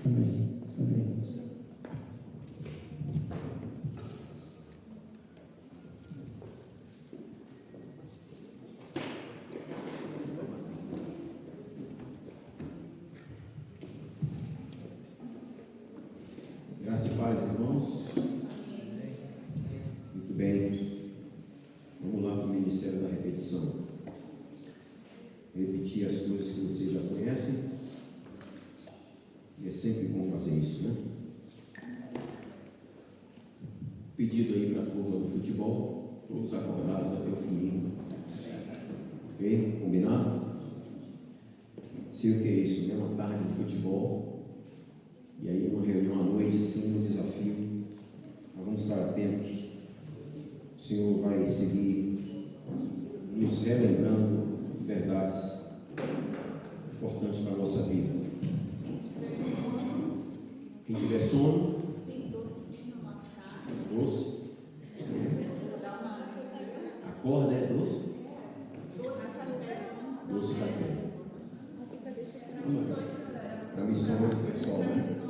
Amém. Amém. Graça e paz, irmãos. Muito bem. Vamos lá para o Ministério da Repetição. Repetir as coisas que vocês já conhecem. E é sempre bom fazer isso, né? Pedido aí para a turma do futebol, todos acordados até o fim. Ok? Combinado? Sei o que é isso, né? Uma tarde de futebol. E aí uma reunião à noite, assim, um desafio. Nós vamos estar atentos. O Senhor vai seguir nos relembrando de verdades importantes para a nossa vida. Quem tiver sono, doce. Acorda, é doce? Doce café. Para missão do pessoal, né?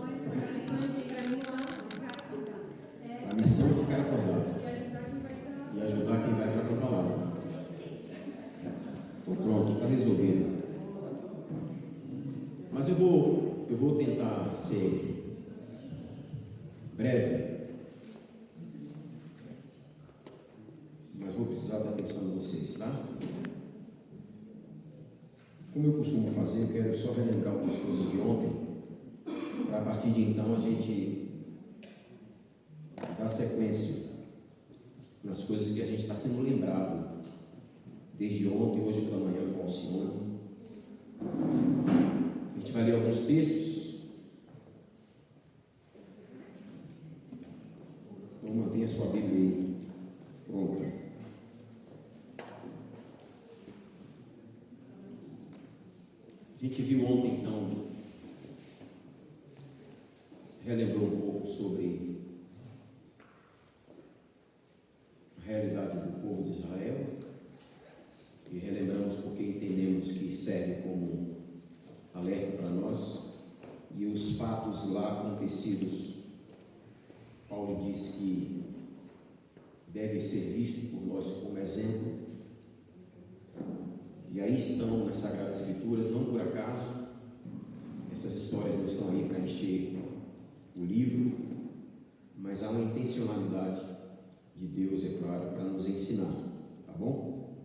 A missão é ficar acordado e ajudar quem vai para a palavra. Então pronto, está resolvido. Mas eu vou tentar ser breve, mas vou precisar da atenção de vocês, tá? Como eu costumo fazer, eu quero só relembrar algumas coisas de ontem, para a partir de então a gente dar sequência nas coisas que a gente está sendo lembrado desde ontem, hoje pela manhã com o Alcione. A gente vai ler alguns textos. Então mantenha a sua Bíblia aí pronta. A gente viu ontem, então, relembrou um pouco sobre a realidade do povo de Israel e relembramos porque entendemos que serve como alerta para nós e os fatos lá acontecidos. Paulo diz que deve ser visto por nós como exemplo. E aí estão nas Sagradas Escrituras, não por acaso, essas histórias não estão aí para encher o livro, mas há uma intencionalidade de Deus, é claro, para nos ensinar, tá bom?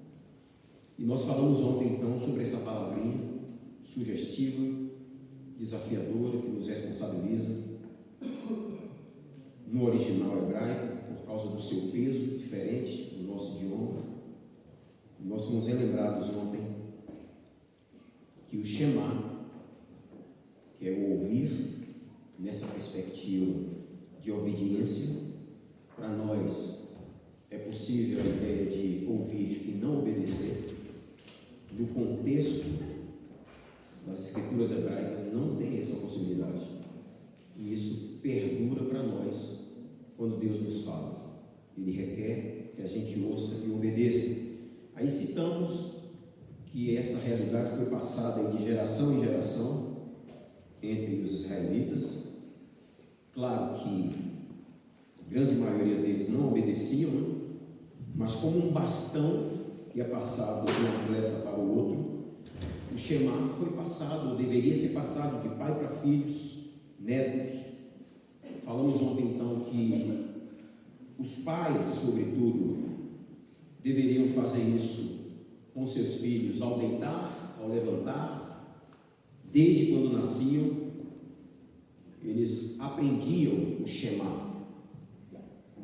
E nós falamos ontem então sobre essa palavrinha sugestiva, desafiadora, que nos responsabiliza, no original hebraico, por causa do seu peso diferente do nosso idioma. Nós fomos relembrados ontem que o Shema, que é o ouvir, nessa perspectiva de obediência, para nós é possível a ideia de ouvir e não obedecer. No contexto das Escrituras hebraicas não tem essa possibilidade. E isso perdura para nós quando Deus nos fala. Ele requer que a gente ouça e obedeça. Aí citamos que essa realidade foi passada de geração em geração entre os israelitas. Claro que a grande maioria deles não obedeciam, né? Mas como um bastão que é passado de um atleta para o outro, o Shema foi passado, ou deveria ser passado de pai para filhos, netos. Falamos ontem então que os pais, sobretudo, deveriam fazer isso com seus filhos ao deitar, ao levantar, desde quando nasciam. Eles aprendiam o Shema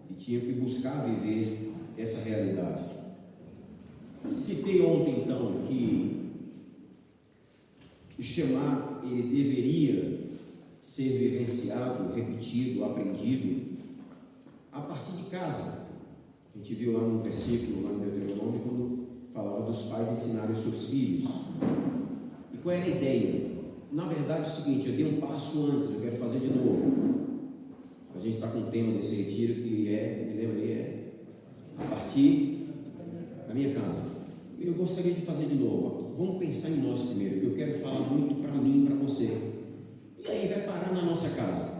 e tinham que buscar viver essa realidade. Citei ontem então que o Shema ele deveria ser vivenciado, repetido, aprendido a partir de casa. A gente viu lá no versículo, lá no Deuteronômio, quando falava dos pais ensinarem os seus filhos. E qual era a ideia? Na verdade é o seguinte, eu dei um passo antes, eu quero fazer de novo. A gente está com um tema desse retiro que me lembra aí, a partir da minha casa. Eu gostaria de fazer de novo. Vamos pensar em nós primeiro, que eu quero falar muito para mim e para você. E aí aí vai parar na nossa casa.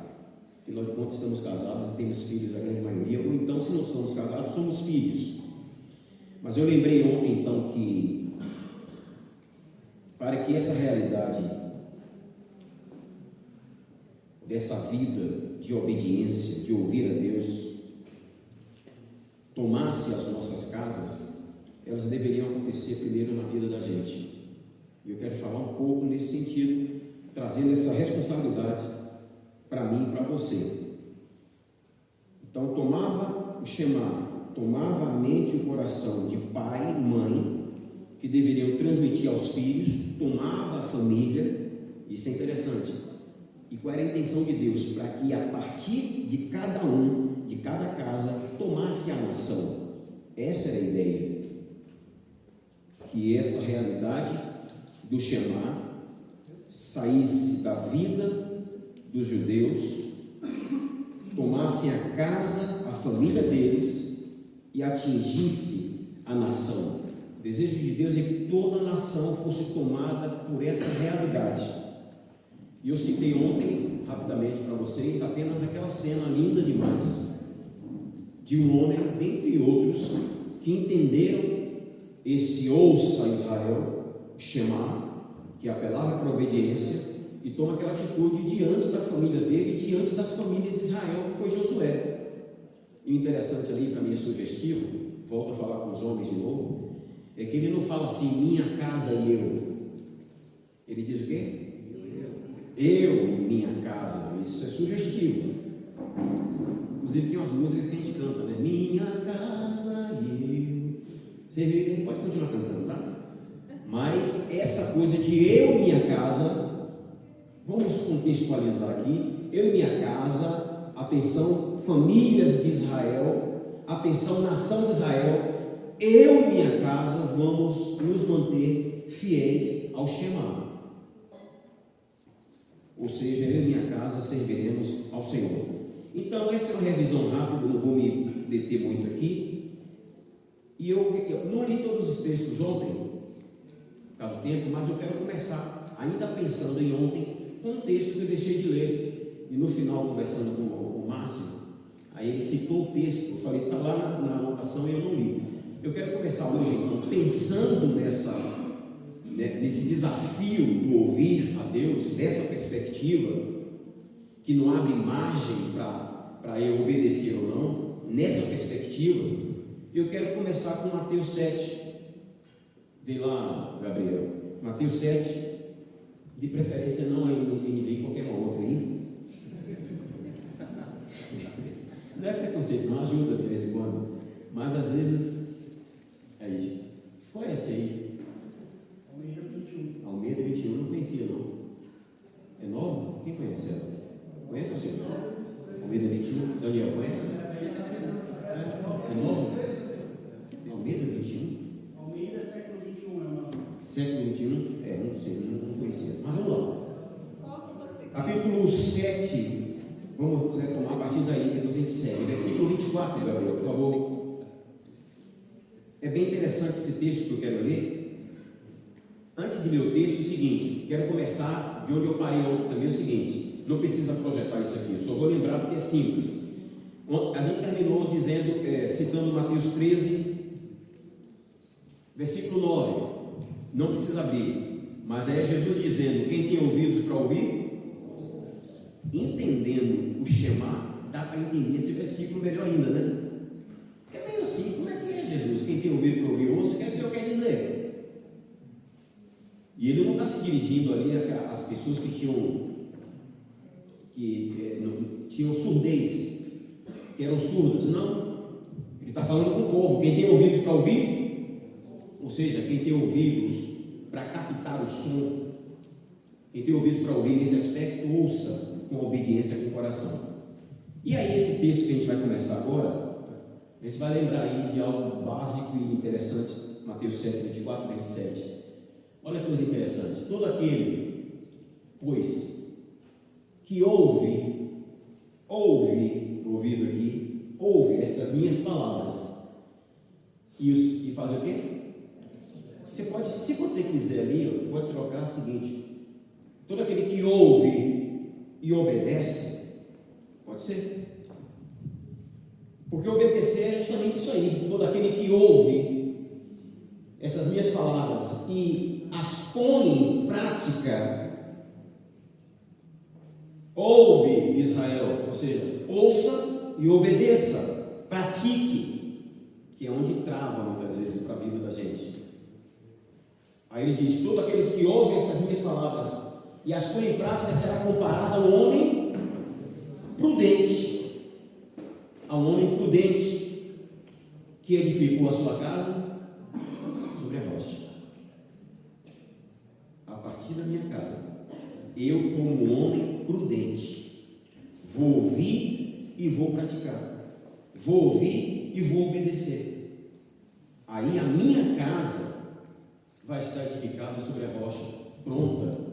Afinal de contas, estamos casados e temos filhos, a grande maioria, ou então, se não somos casados, somos filhos. Mas eu lembrei ontem, então, que para que essa realidade dessa vida de obediência, de ouvir a Deus, tomasse as nossas casas, elas deveriam acontecer primeiro na vida da gente. E eu quero falar um pouco nesse sentido, trazendo essa responsabilidade para mim e para você. Então, tomava o Shema, tomava a mente e o coração de pai e mãe, que deveriam transmitir aos filhos, tomava a família, isso é interessante. E qual era a intenção de Deus? Para que a partir de cada um, de cada casa, tomasse a nação. Essa era a ideia. Que essa realidade do Shema saísse da vida dos judeus, tomasse a casa, a família deles e atingisse a nação. O desejo de Deus é que toda a nação fosse tomada por essa realidade. E eu citei ontem, rapidamente para vocês, apenas aquela cena linda demais, de um homem, dentre outros, que entenderam esse ouça Israel, Shema, que apelava para a obediência, e toma aquela atitude diante da família dele, diante das famílias de Israel, que foi Josué. E o interessante ali, para mim é sugestivo, volto a falar com os homens de novo, é que ele não fala assim, minha casa e eu. Ele diz o quê? Eu e minha casa. Isso é sugestivo. Inclusive tem umas músicas que a gente canta, né? Minha casa e eu. Você pode continuar cantando, tá? Mas essa coisa de eu e minha casa, vamos contextualizar aqui, eu e minha casa, atenção, famílias de Israel, atenção, nação de Israel, eu e minha casa vamos nos manter fiéis ao Shema. Ou seja, eu e minha casa serviremos ao Senhor. Então, essa é uma revisão rápida, não vou me deter muito aqui. E eu não li todos os textos ontem, por causa do tempo, mas eu quero começar, ainda pensando em ontem, com um texto que eu deixei de ler. E no final, conversando com o Márcio, aí ele citou o texto, eu falei, está lá na anotação e eu não li. Eu quero começar hoje, então, pensando nesse desafio do ouvir a Deus, dessa perspectiva, que não abre margem para eu obedecer ou não, nessa perspectiva, eu quero começar com Mateus 7. Vem lá, Gabriel. Mateus 7, de preferência não a NVI, qualquer uma outra aí. Não é preconceito, não ajuda de vez em quando. Mas às vezes, qual é essa aí? Almeida 21, não conhecia não. É nova? Quem conhece ela? Conhece o senhor? Almeida 21, Daniel, conhece? É nova? Almeida 21? Almeida século 21 é o nome. Século 21? Não sei, não conhecia. Mas vamos lá. Capítulo 7, vamos retomar a partir daí, depois a gente segue. Versículo 24, Gabriel, por favor. É bem interessante esse texto que eu quero ler. Antes de ler o texto, é o seguinte, quero começar de onde eu parei ontem também, é o seguinte, não precisa projetar isso aqui, eu só vou lembrar porque é simples. A gente terminou dizendo, citando Mateus 13, versículo 9, não precisa abrir, mas é Jesus dizendo, quem tem ouvidos para ouvir, entendendo o Shema, dá para entender esse versículo melhor ainda, né? Porque é meio assim, como é que é Jesus? Quem tem ouvido para ouvir, ouça, quer dizer o que quer dizer. E ele não está se dirigindo ali às pessoas que tinham surdez, que eram surdas, não. Ele está falando com o povo, quem tem ouvidos para ouvir, ou seja, quem tem ouvidos para captar o som, quem tem ouvidos para ouvir nesse aspecto, ouça com obediência com o coração. E aí esse texto que a gente vai começar agora, a gente vai lembrar aí de algo básico e interessante, Mateus 7, 24, 27. Olha a coisa interessante, todo aquele, pois, que ouve no ouvido aqui, ouve estas minhas palavras, e faz o quê? Você pode, se você quiser ali, pode trocar o seguinte, todo aquele que ouve e obedece, pode ser. Porque obedecer é justamente isso aí. Todo aquele que ouve essas minhas palavras e as põe em prática, ouve, Israel, ou seja, ouça e obedeça, pratique, que é onde trava muitas vezes para a vida da gente. Aí ele diz: todos aqueles que ouvem essas minhas palavras e as põem em prática será comparado ao homem prudente. Ao homem prudente que edificou a sua casa sobre a rocha. A partir da minha casa, eu, como homem prudente, vou ouvir e vou praticar, vou ouvir e vou obedecer. Aí a minha casa vai estar edificada sobre a rocha, pronta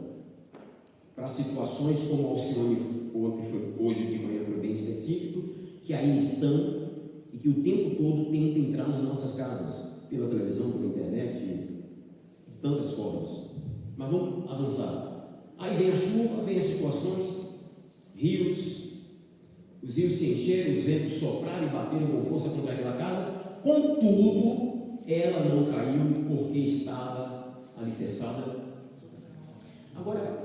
para situações como o Alcione hoje de manhã foi bem específico, que aí estão e que o tempo todo tentam entrar nas nossas casas, pela televisão, pela internet, de tantas formas. Mas vamos avançar. Aí vem a chuva, vem as situações, rios, os rios se encheram, os ventos sopraram e bateram com força contra aquela casa, contudo, ela não caiu porque estava alicerçada. Agora,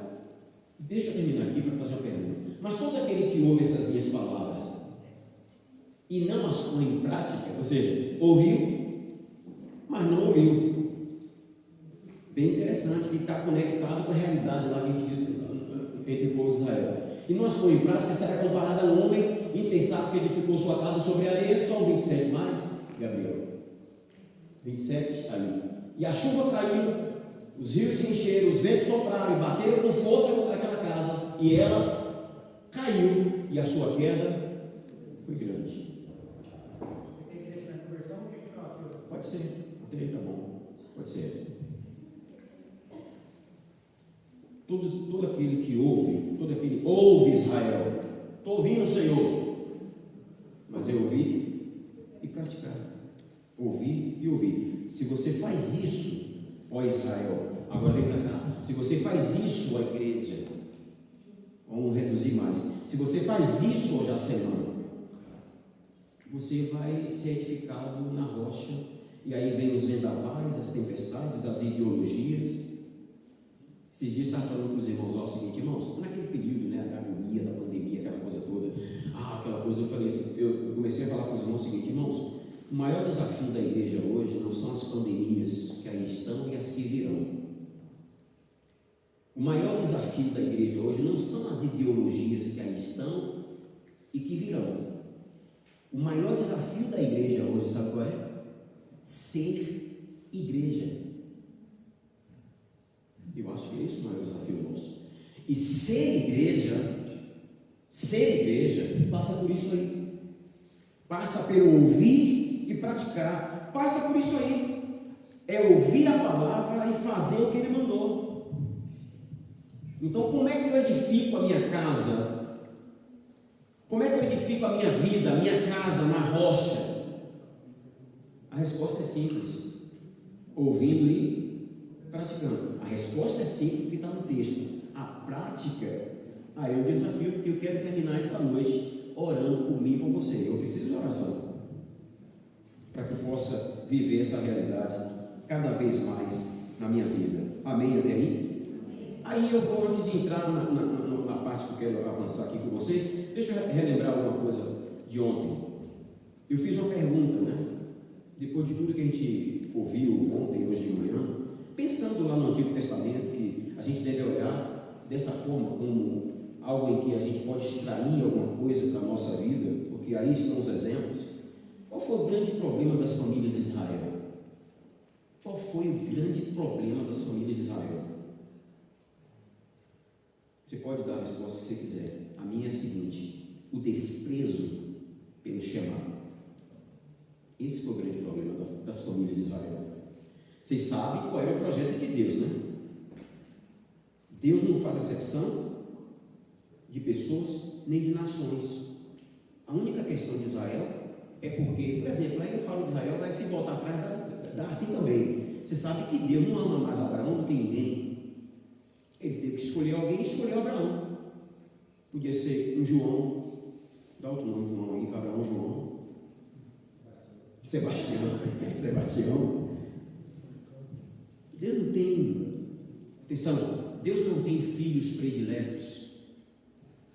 deixa eu terminar aqui para fazer uma pergunta. Mas todo aquele que ouve essas minhas palavras e não as põe em prática, ou seja, ouviu, mas não ouviu. Bem interessante, que está conectado com a realidade lá entre o povo de Israel. E não as põe em prática, será comparado a um homem insensato que edificou sua casa sobre a areia. Só o 27 mais, Gabriel. 27, aí. E a chuva caiu, os rios se encheram, os ventos sopraram e bateram com força contra aquela casa, e ela caiu, e a sua queda foi grande. Pode ser, ok, tá bom, pode ser essa. Todo aquele que ouve, ouve Israel, estou ouvindo o Senhor, mas é ouvir e praticar, ouvir e ouvir. Se você faz isso, ó Israel, agora vem para cá, se você faz isso, ó igreja, vamos reduzir mais, se você faz isso, ó Jacemã, você vai ser edificado na rocha. E aí vem os vendavais, as tempestades, as ideologias. Esses dias estava falando com os irmãos lá o seguinte: irmãos, naquele período, né, da agonia, da pandemia, aquela coisa toda, aquela coisa, eu falei assim, eu comecei a falar com os irmãos o seguinte: irmãos, o maior desafio da igreja hoje não são as pandemias que aí estão e as que virão. O maior desafio da igreja hoje não são as ideologias que aí estão e que virão. O maior desafio da igreja hoje, sabe qual é? Ser igreja. Eu acho que é isso o maior desafio nosso. E ser igreja passa por isso aí. Passa pelo ouvir e praticar. Passa por isso aí. É ouvir a palavra e fazer o que ele mandou. Então, como é que eu edifico a minha casa? Como é que eu edifico a minha vida, a minha casa na rocha? A resposta é simples: ouvindo e praticando. A resposta é simples porque está no texto. A prática, aí é o desafio, porque eu quero terminar essa noite orando por mim e por você. Eu preciso de oração para que eu possa viver essa realidade cada vez mais na minha vida. Amém até aí? Aí eu vou, antes de entrar na parte que eu quero avançar aqui com vocês, deixa eu relembrar alguma coisa de ontem. Eu fiz uma pergunta, né? Depois de tudo que a gente ouviu ontem, hoje de manhã, pensando lá no Antigo Testamento, que a gente deve olhar dessa forma, como algo em que a gente pode extrair alguma coisa para a nossa vida, porque aí estão os exemplos. Qual foi o grande problema das famílias de Israel? Qual foi o grande problema das famílias de Israel? Você pode dar a resposta que você quiser. A minha é a seguinte: o desprezo pelo chamado. Esse foi o grande problema das famílias de Israel. Vocês sabem qual era o projeto de Deus, né? Deus não faz acepção de pessoas nem de nações. A única questão de Israel é porque, por exemplo, aí eu falo de Israel, mas se voltar atrás, dá assim também. Você sabe que Deus não ama mais Abraão do que ninguém. Ele teve que escolher alguém e escolheu Abraão. Podia ser um João, dá outro nome do João aí, Abraão, João, Sebastião. Deus não tem, atenção, Deus não tem filhos prediletos,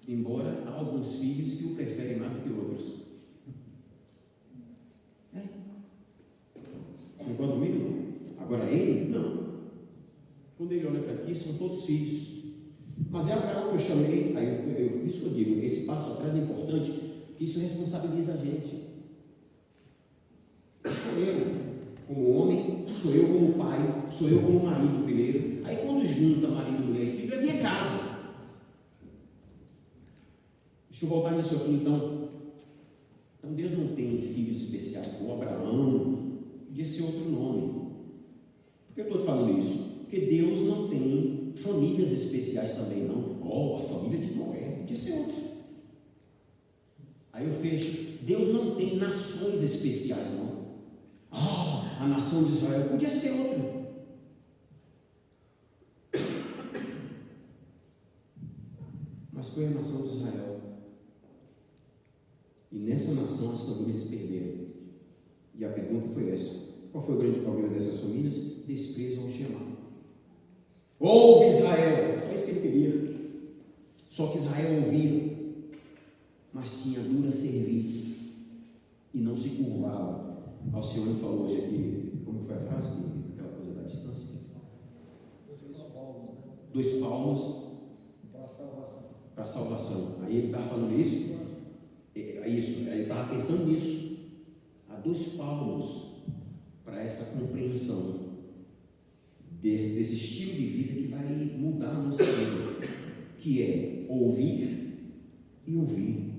embora há alguns filhos que o preferem mais do que outros. Concorda comigo? Agora ele, não. Quando ele olha para aqui, são todos filhos. Mas é Abraão que eu chamei, aí isso que eu digo, esse passo atrás é importante, que isso responsabiliza a gente. Sou eu como homem, sou eu como pai, sou eu como marido primeiro. Aí quando junta marido, mulher e filho, é minha casa. Deixa eu voltar nisso aqui então. Então Deus não tem filhos especiais como Abraão, podia ser outro nome. Por que eu estou te falando isso? Porque Deus não tem famílias especiais também, não. A família de Noé, podia ser outra. Aí eu fecho. Deus não tem nações especiais, não. A nação de Israel podia ser outra. Mas foi a nação de Israel. E nessa nação as famílias se perderam. E a pergunta foi essa: qual foi o grande problema dessas famílias? Desprezo ao Shema. Ouve Israel, só isso que ele queria. Só que Israel ouvia, mas tinha dura cerviz e não se curvava. O Senhor falou hoje aqui, como foi a frase? Aquela coisa da distância. 2 palmos para a salvação. Aí ele estava falando isso. Aí ele estava pensando nisso. Há 2 palmos para essa compreensão desse estilo de vida que vai mudar a nossa vida, que é ouvir e ouvir.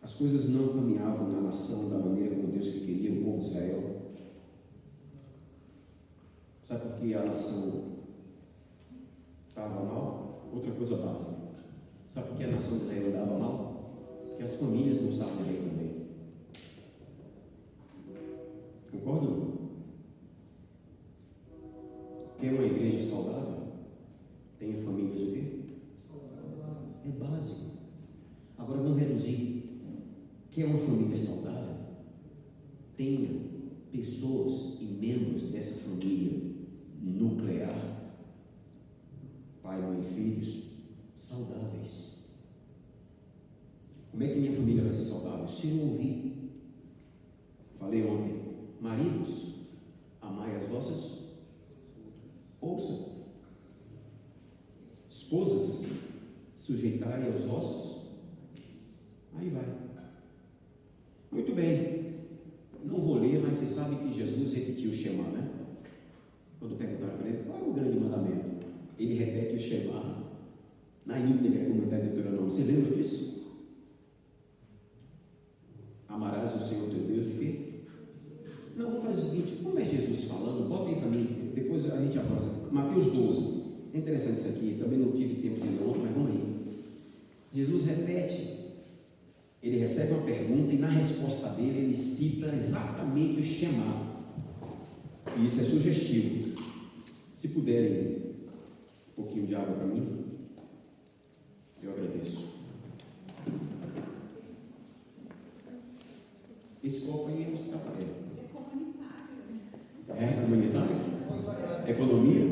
As coisas não caminhavam na nação da maneira como Deus que queria, o povo de Israel. Sabe por que a nação estava mal? Outra coisa básica. Sabe por que a nação de Israel andava mal? Porque as famílias não estavam bem também. Concordam? Quer uma igreja saudável? Tenha famílias o quê? É básico. Agora vamos reduzir. Quer uma família saudável? Tenha pessoas e membros dessa família nuclear, pai, mãe e filhos, saudáveis. Como é que minha família vai ser saudável? Se eu ouvir. Falei ontem, maridos, amai as vossas, ouçam. Esposas, sujeitarem aos vossos, aí vai. Muito bem, não vou ler, mas você sabe que Jesus repetiu o Shema, né? Quando perguntaram para ele qual é o grande mandamento, ele repete o Shema na íntegra, como está em Deuteronômio. Você lembra disso? Amarás o Senhor teu Deus de quê? Não, vamos fazer o seguinte, como é Jesus falando, bota aí para mim, depois a gente avança. Mateus 12, é interessante isso aqui, também não tive tempo de ler ontem, mas vamos aí. Jesus repete. Ele recebe uma pergunta e na resposta dele ele cita exatamente o Shema. E isso é sugestivo. Se puderem um pouquinho de água para mim, eu agradeço. Esse copo aí é hospitalário. É humanitário? Economia?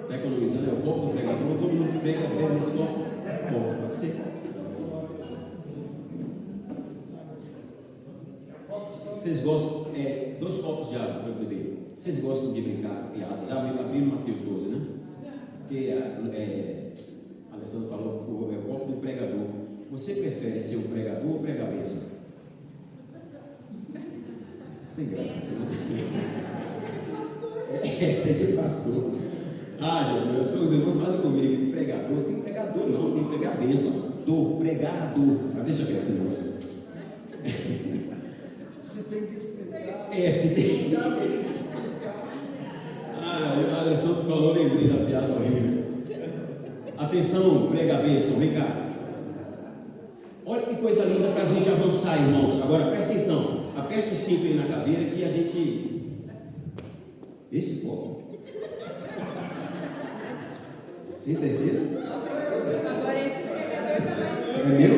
Está economizando? É o copo do pregador? Todo mundo prega bem nesse copo? Bom, pode ser. Vocês gostam, 2 copos de água para beber. Vocês gostam de brincar piada? Já abriram Mateus 12, né? Porque a Alessandra falou, é o copo do pregador. Você prefere ser um pregador ou pregar bênção? Sem graça, seria pastor. Jesus, os irmãos fazem comigo, pregador, você tem que pregador, não, tem que pregar bênção. Pregador. Deixa eu ver esse negócio. Você tem que explicar. Você tem que explicar. A Alessandra falou, lembrei da piada horrível. Atenção, prega bênção, vem cá. Olha que coisa linda para a gente avançar, irmãos. Agora presta atenção, aperta o cinto aí na cadeira que a gente Esse copo. Tem certeza? Agora esse pregador está mais. É meu?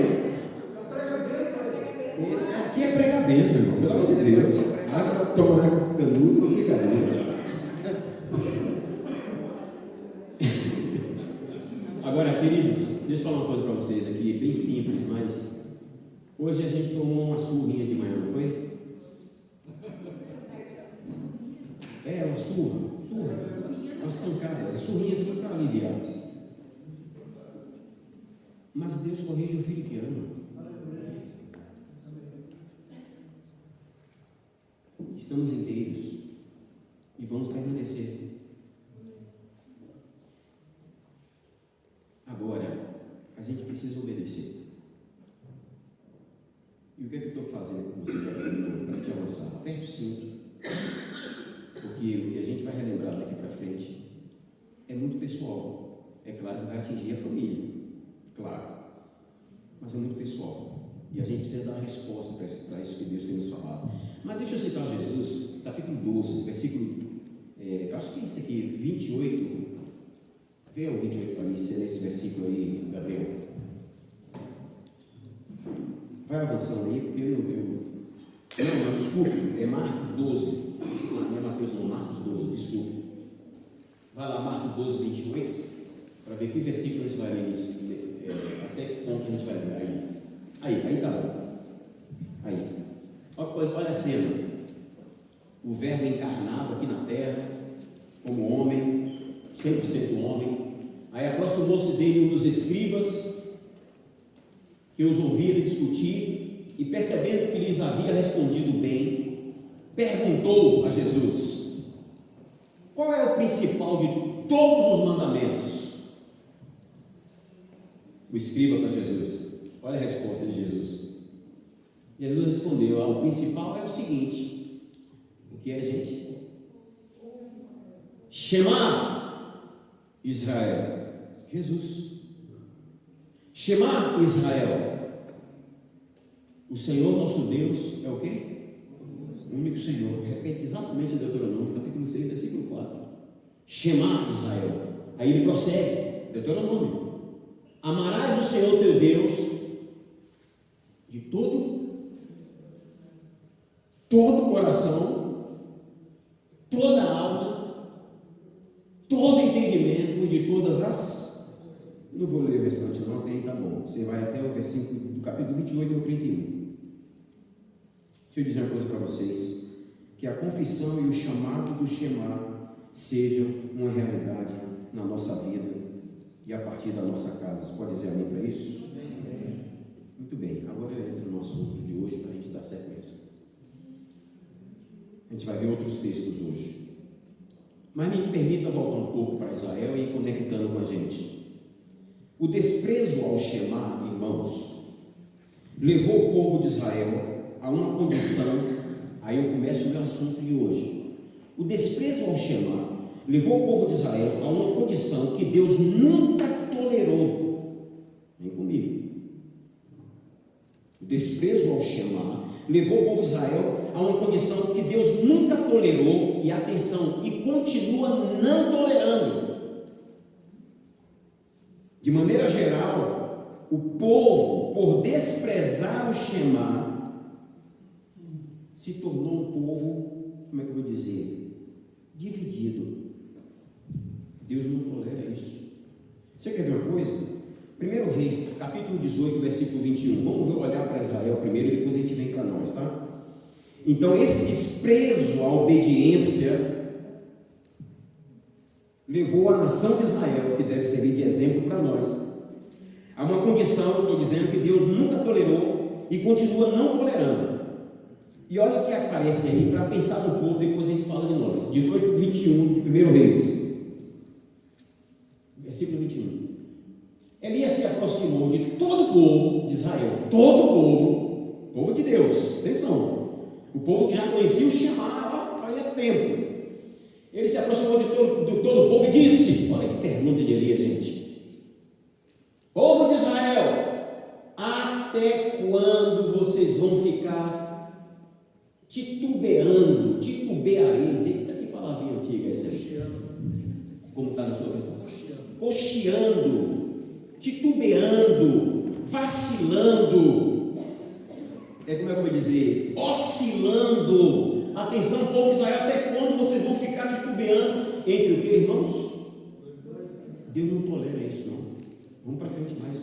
Esse aqui é pregabença, irmão. Pelo amor de Deus. Água tomar canudo, brincadeira. Agora, queridos, deixa eu falar uma coisa para vocês aqui, bem simples, mas hoje a gente tomou uma surrinha de manhã, não foi? É, uma surra, umas pancadas, surrinha assim para aliviar. Mas Deus corrige o filho que ama. Estamos inteiros e vamos permanecer. Agora, a gente precisa obedecer. E o que é que eu estou fazendo com você para te avançar? Aperte o cinto, porque o que a gente vai relembrar daqui para frente é muito pessoal. É claro que vai atingir a família, claro, mas é muito pessoal. E a gente precisa dar a resposta para isso que Deus tem nos falado. Mas deixa eu citar Jesus, capítulo 12, versículo, acho que é esse aqui, 28. Vê o 28 para mim, se é nesse versículo aí, Gabriel. Vai avançando aí, porque não, desculpe, é Marcos 12. Não é Mateus, não, Marcos 12, desculpe. Vai lá, Marcos 12, 28, para ver que versículo a gente vai ler nisso, até que ponto a gente vai ler aí. Aí tá bom. Aí. Olha a cena. O verbo encarnado aqui na terra, como homem, 100% homem. Aí aproximou-se dele um dos escribas, que os ouvia discutir, e percebendo que lhes havia respondido bem, perguntou a Jesus: qual é o principal de todos os mandamentos? O escriba para Jesus. Olha a resposta de Jesus. Jesus respondeu: o principal é o seguinte. O que é, gente? Shema Israel. Jesus. Shema Israel. O Senhor nosso Deus é o quê? O único Senhor. Repete exatamente em Deuteronômio, capítulo 6, versículo 4. Shema Israel. Aí ele prossegue, Deuteronômio: amarás o Senhor teu Deus de todo o coração, toda a alma, todo entendimento, de todas as... Não vou ler o restante não, tem, tá bom. Você vai até o versículo do capítulo 28 ao 31. Deixa eu dizer uma coisa para vocês, que a confissão e o chamado do Shema sejam uma realidade na nossa vida e a partir da nossa casa. Você pode dizer amém para isso? Amém. Muito bem, agora eu entro no assunto de hoje para a gente dar sequência. A gente vai ver outros textos hoje. Mas me permita voltar um pouco para Israel e ir conectando com a gente. O desprezo ao Shema, irmãos, levou o povo de Israel a uma condição. Aí eu começo o meu assunto de hoje. O desprezo ao Shema levou o povo de Israel a uma condição que Deus nunca tolerou. Vem comigo. O desprezo ao Shema levou o povo de Israel a uma condição que Deus nunca tolerou, e atenção, e continua não tolerando. De maneira geral, o povo, por desprezar o Shema, se tornou um povo, como é que eu vou dizer, dividido. Deus não tolera isso. Você quer ver uma coisa? 1 Reis, capítulo 18, versículo 21. Vamos olhar para Israel primeiro e depois a gente vem para nós, tá? Então, esse desprezo à obediência levou a nação de Israel, que deve servir de exemplo para nós, a uma condição, estou dizendo, que Deus nunca tolerou e continua não tolerando. E olha o que aparece aí para pensar um pouco, depois a gente fala de nós. 18, 21 de 1 Reis, versículo 21. Elias se aproximou de todo o povo de Israel, todo o povo de Deus, atenção, o povo que já conhecia o Shema há tempo. Ele se aproximou de todo o povo e disse: olha que pergunta de Elias, gente. Povo de Israel, até quando vocês vão ficar titubeareis? Eita, que palavrinha antiga Como está na sua versão? Cocheando, titubeando, vacilando. Como é que eu vou dizer? Oscilando. Atenção, povo de Israel, até quando vocês vão ficar titubeando entre o que, irmãos? Deus não tolera isso, não. Vamos para frente mais.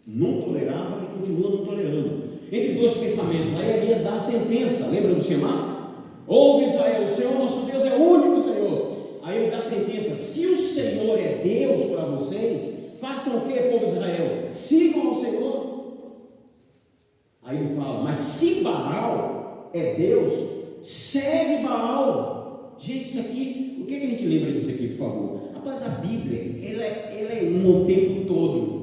Não tolerava e continua não tolerando. Entre dois pensamentos, aí Elias dá a sentença. Lembra do Shema? Ouve Israel, o Senhor nosso Deus é o único Senhor. Aí ele dá a sentença: se o Senhor é Deus para vocês, façam o que, povo de Israel? Sigam o Senhor. Aí ele fala: mas se Baal é Deus, segue Baal. Gente, isso aqui, o que a gente lembra disso aqui, por favor? Rapaz, a Bíblia, ela é uma o tempo todo.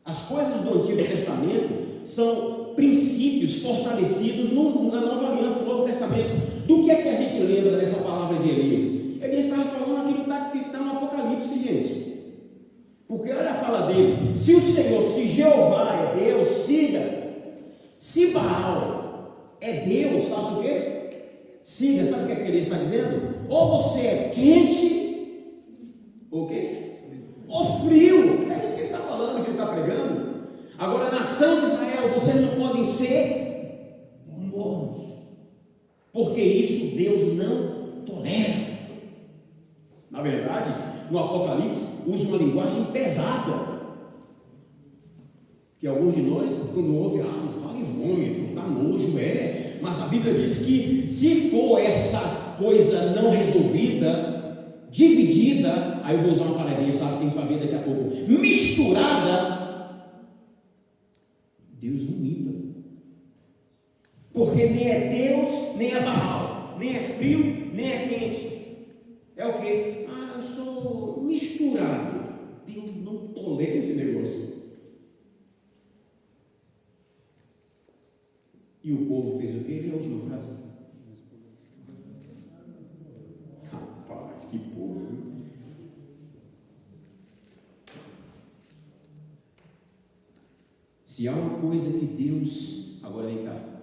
As coisas do Antigo Testamento são princípios fortalecidos na Nova Aliança, no Novo Testamento. Do que é que a gente lembra dessa palavra de Elias? Elias estava falando aquilo que está no Apocalipse, gente. Porque olha a fala dele: se o Senhor, se Jeová é Deus, siga. Se Baal é Deus, faça o quê? Siga. Sabe o que é que Elias está dizendo? Ou você é quente, ou quê? Ou frio. É isso que ele está falando, que ele está pregando. Agora, nação de Israel, vocês não podem ser mornos, porque isso Deus não tolera. Na verdade, no Apocalipse usa uma linguagem pesada, que alguns de nós, quando ouvem, não fala em vômito, está nojo, mas a Bíblia diz que se for essa coisa não resolvida, dividida, aí eu vou usar uma palavrinha, sabe, que a gente vai ver daqui a pouco, misturada, Deus vomita. Porque nem é Deus, nem é Baal, nem é frio, nem é quente. É o quê? Eu sou misturado. Deus não tolera esse negócio. E o povo fez o quê? Ele é a última frase. Rapaz, que povo. Se há uma coisa que Deus, agora vem cá,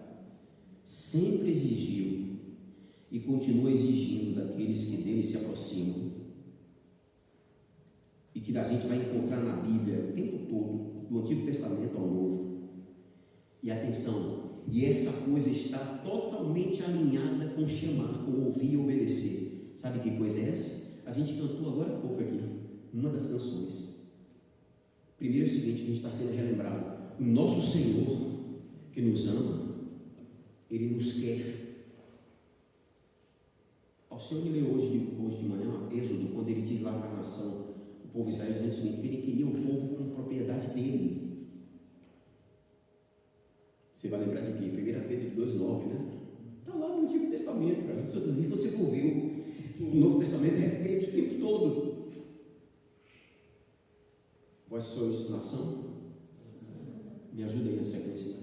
sempre exigiu e continua exigindo daqueles que dele se aproximam, e que a gente vai encontrar na Bíblia o tempo todo, do Antigo Testamento ao Novo, e atenção, e essa coisa está totalmente alinhada com o Shema, com ouvir e obedecer. Sabe que coisa é essa? A gente cantou agora há pouco aqui, uma das canções. Primeiro é o seguinte, que a gente está sendo relembrado: o nosso Senhor, que nos ama, Ele nos quer. O Senhor me leu hoje de manhã, Êxodo, quando ele diz lá para a nação, o povo israelita, dizendo o seguinte, que ele queria o povo como propriedade dele. Você vai lembrar de quê? 1 Pedro 2,9, né? Está lá no Antigo Testamento, cara. Se você for ver, o Novo Testamento repete o tempo todo. Vós sois nação? Me ajuda aí na sequência.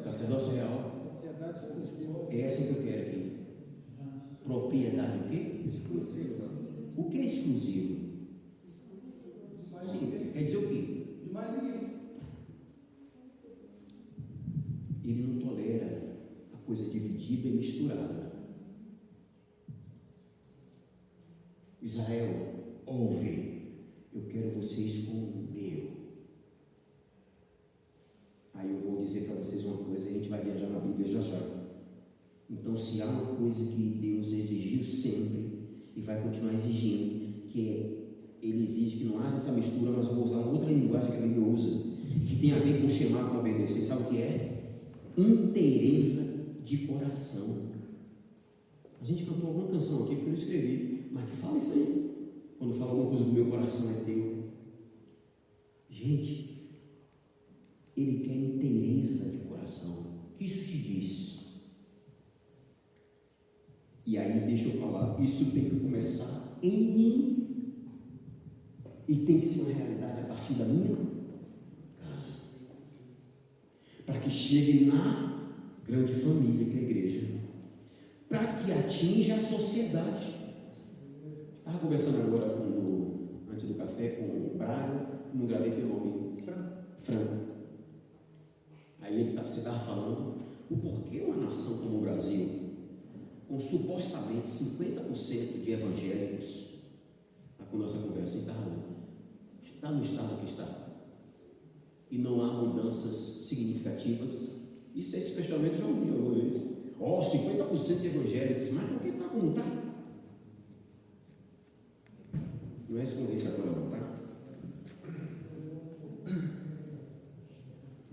Sacerdócio real. É essa que eu quero aqui. Propriedade o quê? Exclusiva. O que é exclusivo? Sim, quer dizer o quê? De mais ninguém. Ele não tolera a coisa dividida e misturada. Israel, ouve, eu quero vocês como o meu. Aí eu vou dizer para vocês uma coisa, a gente vai viajar na Bíblia já já. Então, se há uma coisa que Deus exigiu sempre e vai continuar exigindo, Ele exige que não haja essa mistura, mas eu vou usar outra linguagem que a Bíblia usa, que tem a ver com chamar, com obedecer. Sabe o que é? Inteireza de coração. A gente cantou alguma canção aqui que eu não escrevi, mas que fala isso aí. Quando fala alguma coisa do meu coração é teu. Gente, Ele quer inteireza de coração. O que isso te diz? E aí, deixa eu falar, isso tem que começar em mim. E tem que ser uma realidade a partir da minha casa. Para que chegue na grande família que é a igreja. Para que atinja a sociedade. Estava conversando agora antes do café com o Braga, não gravei teu nome. Franco. Aí você estava falando o porquê uma nação como o Brasil, com supostamente 50% de evangélicos, a nossa conversa está no estado que está. E não há mudanças significativas. Isso especialmente já ouvi alguma vez. 50% de evangélicos, mas por que está como está? Não é responder isso agora não, tá?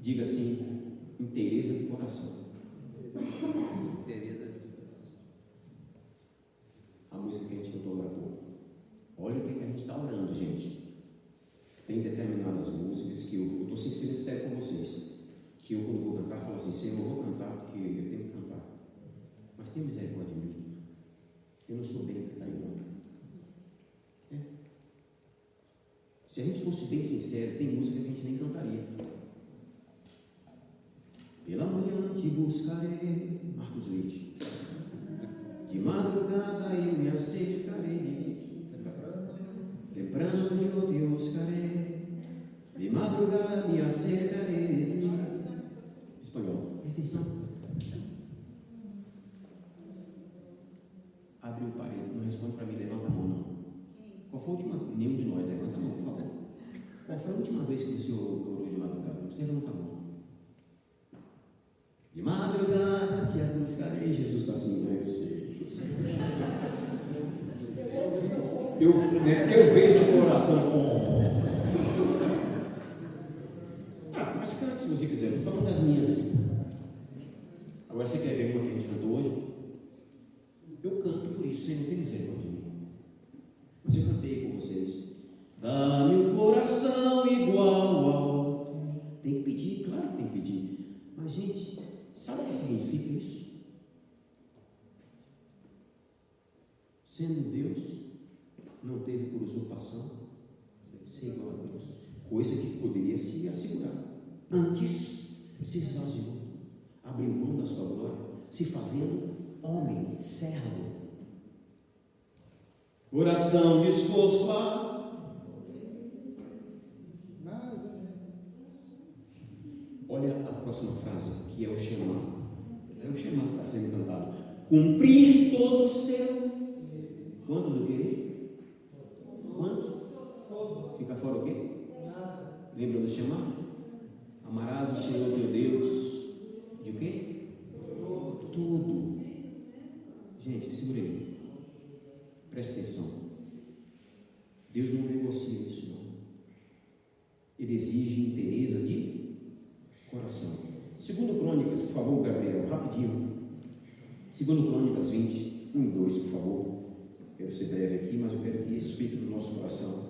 Diga assim, inteireza do coração. Tereza de Deus. A música que a gente cantou agora há pouco. Olha o que a gente está orando, gente. Tem determinadas músicas que eu estou sincero com vocês. Que eu, quando vou cantar, falo assim: Senhor, eu vou cantar porque eu tenho que cantar. Mas tenha misericórdia de mim. Eu não sou bem cantar não. Se a gente fosse bem sincero, tem música que a gente nem cantaria. Pela manhã te buscarei, Marcos Witt. De madrugada eu me acercarei de ti. Temprano eu te buscarei. De madrugada me acercarei de ti. Espanhol. Presta atenção. Abre o parede, não responde para mim, levanta a mão não. Qual foi a última? Nenhum de nós, levanta a mão, por favor. Qual foi a última vez que o senhor orou de madrugada? Você levanta a mão. De madrugada te buscarei. Jesus está assim, não é? Eu sei. Eu vejo o coração. Mas cante se você quiser. Estou falando das minhas. Agora você quer ver uma que a gente cantou hoje? Eu canto por isso, você não tem misericórdia de mim. Mas eu cantei com vocês. Dá-me um coração igual ao. Tem que pedir, claro que tem que pedir. Mas, gente, sabe o que significa isso? Sendo Deus, não teve por usurpação ser igual a Deus. Coisa que poderia se assegurar. Antes, se esvaziou, abriu mão da sua glória, se fazendo homem, servo. Coração disposto a. Olha a próxima frase, que é o chamar. É o chamar que está sendo cantado. Cumprir todo o seu. Quanto do quê? Quanto? Fica fora o quê? Lembra do chamar? Amarás o Senhor teu Deus. De o quê? Tudo. Gente, segura aí. Presta atenção. Deus não negocia isso, não. Ele exige inteireza de coração. Segundo Crônicas, por favor, Gabriel, rapidinho. Segundo Crônicas 20, 1 e 2, por favor. Quero ser breve aqui, mas eu quero que isso fique no nosso coração.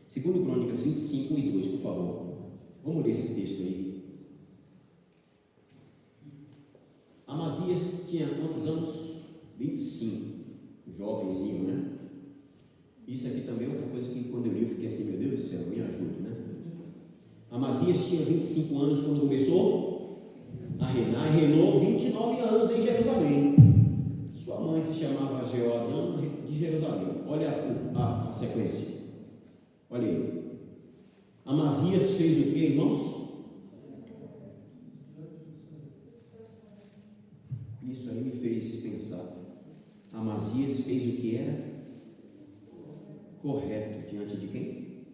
Segundo Crônicas 25, 1 e 2, por favor. Vamos ler esse texto aí. Amazias tinha quantos anos? 25. Jovenzinho, né? Isso aqui também é outra coisa que quando eu li eu fiquei assim, meu Deus do céu, me ajude, né? Amazias tinha 25 anos quando começou a reinar, e reinou 29 anos em Jerusalém. Sua mãe se chamava Jeoadã de Jerusalém. Olha a sequência. Olha aí. Amazias fez o que, irmãos? Isso aí me fez pensar. Amazias fez o que era correto diante de quem?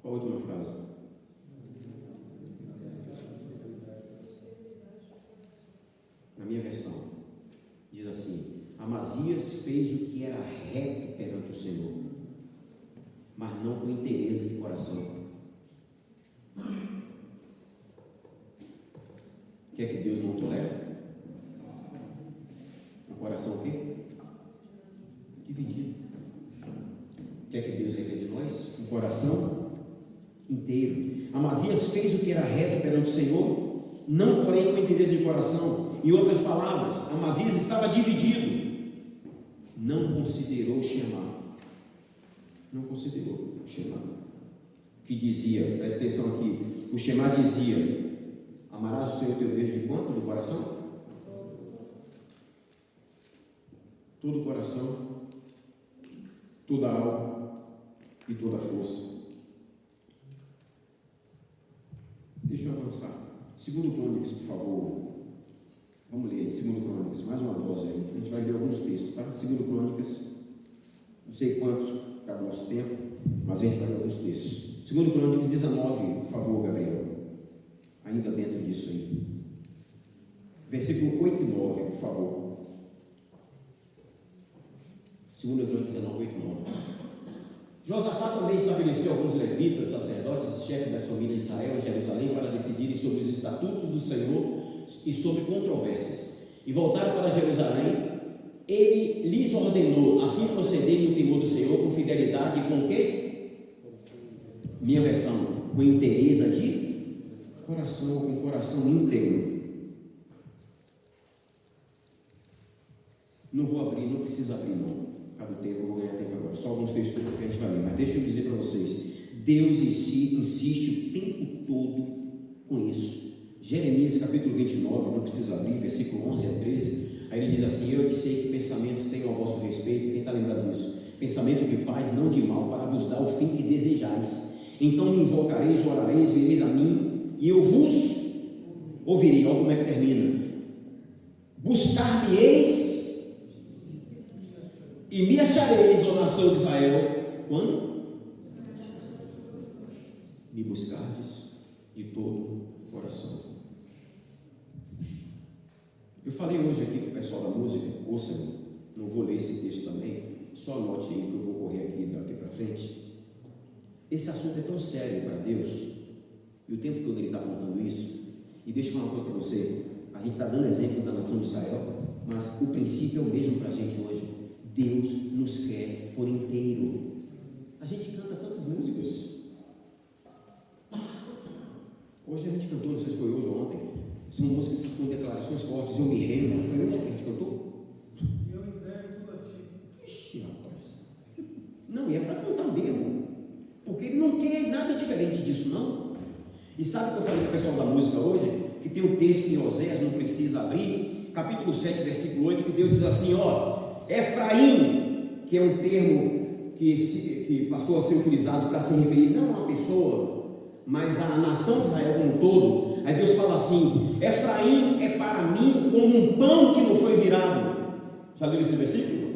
Qual a última frase? Na minha versão, diz assim: Amazias fez o que era reto perante o Senhor, mas não com inteireza de coração. O que é que Deus não tolera? O coração o quê? Dividido. O que é que Deus requer de nós? Um coração inteiro. Amazias fez o que era reto perante o Senhor, não porém com inteireza de coração. Em outras palavras, Amazias estava dividido. Não considerou chamar. Não considerou chamar. Que dizia, presta atenção aqui, o Shema dizia: amarás o Senhor teu Deus de quanto? Do coração? Todo o coração, toda a alma e toda a força. Deixa eu avançar. Segundo Crônicas, por favor. Vamos ler aí, 2 Crônicas, mais uma dose aí. A gente vai ler alguns textos, tá? 2 Crônicas, não sei quantos cabe o nosso tempo, mas a gente vai ler alguns textos. 2 Crônicas 19, por favor, Gabriel. Ainda dentro disso aí. Versículo 8 e 9, por favor. 2 Crônicas 19, 8 e 9. Josafá também estabeleceu alguns levitas, sacerdotes e chefes das famílias de Israel em Jerusalém para decidirem sobre os estatutos do Senhor e sobre controvérsias. E voltaram para Jerusalém. Ele lhes ordenou assim procederem no temor do Senhor com fidelidade e com o quê? Minha versão, com inteireza de coração, com coração íntegro. Não vou abrir, não precisa abrir não. Cada tempo, eu vou ganhar tempo agora. Só alguns textos que a gente vai ler. Mas deixa eu dizer para vocês: Deus insiste o tempo todo com isso. Jeremias capítulo 29, não precisa abrir, versículo 11 a 13. Aí ele diz assim: eu sei que pensamentos tenho ao vosso respeito. Quem está lembrado disso? Pensamento de paz, não de mal, para vos dar o fim que desejais. Então me invocareis, orareis, vireis a mim, e eu vos ouvirei. Olha como é que termina: buscar-me-eis e me achareis, ó nação de Israel, quando? Me buscardes de todo o coração. Eu falei hoje aqui com o pessoal da música, ouçam, não vou ler esse texto também, só anote aí que eu vou correr aqui daqui para frente. Esse assunto é tão sério para Deus, e o tempo todo ele está apontando isso. E deixa eu falar uma coisa para você: a gente está dando exemplo da nação de Israel, mas o princípio é o mesmo para a gente hoje. Deus nos quer por inteiro. A gente canta tantas músicas. Hoje a gente cantou, não sei se foi hoje ou ontem, são músicas com declarações fortes. Eu me rendo, foi hoje que a gente cantou? Eu entrego tudo a ti. Ixi, rapaz. Não, e é para cantar mesmo, porque ele não quer nada diferente disso, não. E sabe o que eu falei para o pessoal da música hoje? Que tem um texto em Oséias, não precisa abrir, capítulo 7, versículo 8, que Deus diz assim: ó, Efraim, que é um termo que passou a ser utilizado para se referir não a uma pessoa, mas a nação de Israel como um todo. Aí Deus fala assim: Efraim é para mim como um pão que não foi virado. Já leu esse versículo?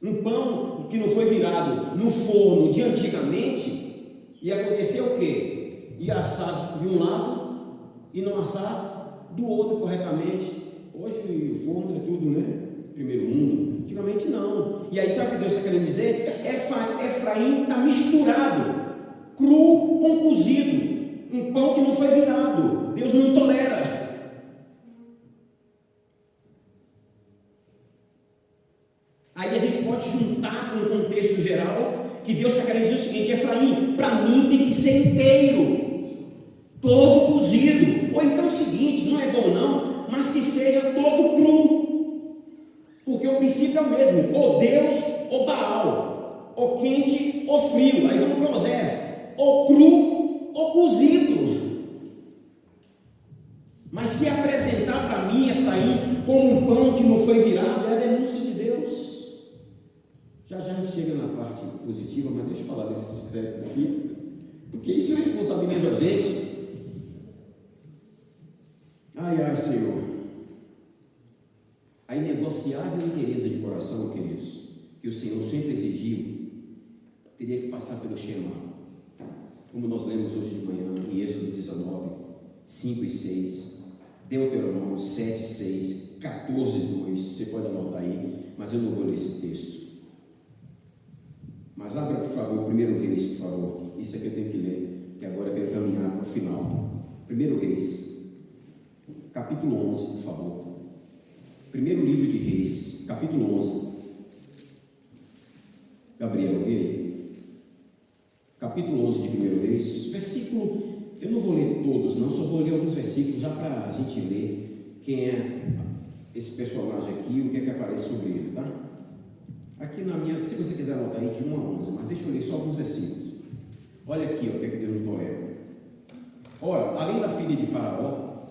Um pão que não foi virado no forno de antigamente, e aconteceu o quê? Ia assar de um lado e não assar do outro corretamente. Hoje o forno é tudo, né? Primeiro mundo. Antigamente não. E aí sabe o que Deus está querendo dizer? Efraim está misturado, cru com cozido. Um pão que não foi virado. Deus não tolera. Aí a gente pode juntar com o contexto geral, que Deus está querendo dizer o seguinte: Efraim, para mim tem que ser inteiro, todo cozido. Ou então é o seguinte: não é bom não, mas que seja todo cru, porque o princípio é o mesmo: ou Deus ou Baal, ou quente ou frio. Aí vamos para Oséias: ou cru ou cozido. Mas se apresentar para mim, Efraim, como um pão que não foi virado, é a denúncia de Deus. Já a gente chega na parte positiva, mas deixa eu falar desse aspecto aqui, porque isso responsabiliza a gente. Ai, Senhor. A inegociável inteireza de coração, queridos, que o Senhor sempre exigiu, teria que passar pelo Shema, como nós lemos hoje de manhã em Êxodo 19, 5 e 6, Deuteronômio 7, 6, 14, 2. Você pode anotar aí, mas eu não vou ler esse texto. Mas abra, por favor, 1 Reis, por favor. Isso aqui eu tenho que ler, que agora eu quero caminhar para o final. 1 Reis, capítulo 11, por favor. Primeiro livro de Reis, capítulo 11. Gabriel, vê aí. Capítulo 11 de 1 Reis, versículo, eu não vou ler todos, não, só vou ler alguns versículos, já para a gente ver quem é esse personagem aqui, o que é que aparece sobre ele, tá? Aqui na minha, se você quiser anotar aí de 1 a 11, mas deixa eu ler só alguns versículos. Olha aqui, ó, o que é que Deus não tolera. Ora, além da filha de Faraó,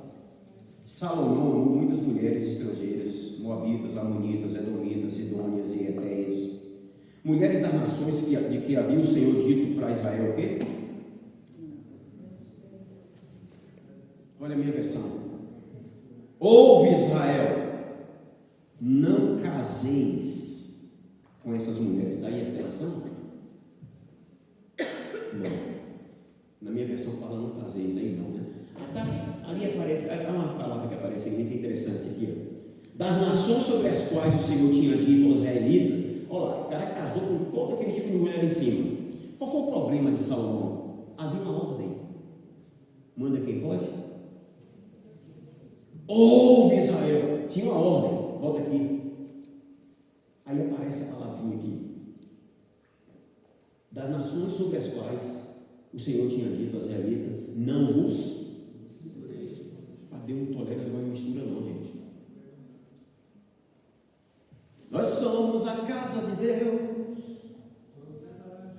Salomão amou muitas mulheres estrangeiras, moabitas, amonitas, edomitas, sidônias e etéias, mulheres das nações de que havia o Senhor dito para Israel o quê? Olha a minha versão. Ouve, Israel, não caseis com essas mulheres. Daí a seleção? Não. Na minha versão fala não caseis, aí não, né? Tá, ali aparece, há uma palavra que aparece aí, muito interessante aqui, ó. Das nações sobre as quais o Senhor tinha dito aos israelitas. Olha lá, o cara casou com todo aquele tipo de mulher em cima. Qual foi o problema de Salomão? Havia uma ordem. Manda quem pode? Ouve, Israel. Tinha uma ordem. Volta aqui. Aí aparece a palavrinha aqui. Das nações sobre as quais o Senhor tinha dito aos israelitas, não vos. Deus não tolera, não vai mistura não, gente. Nós somos a casa de Deus,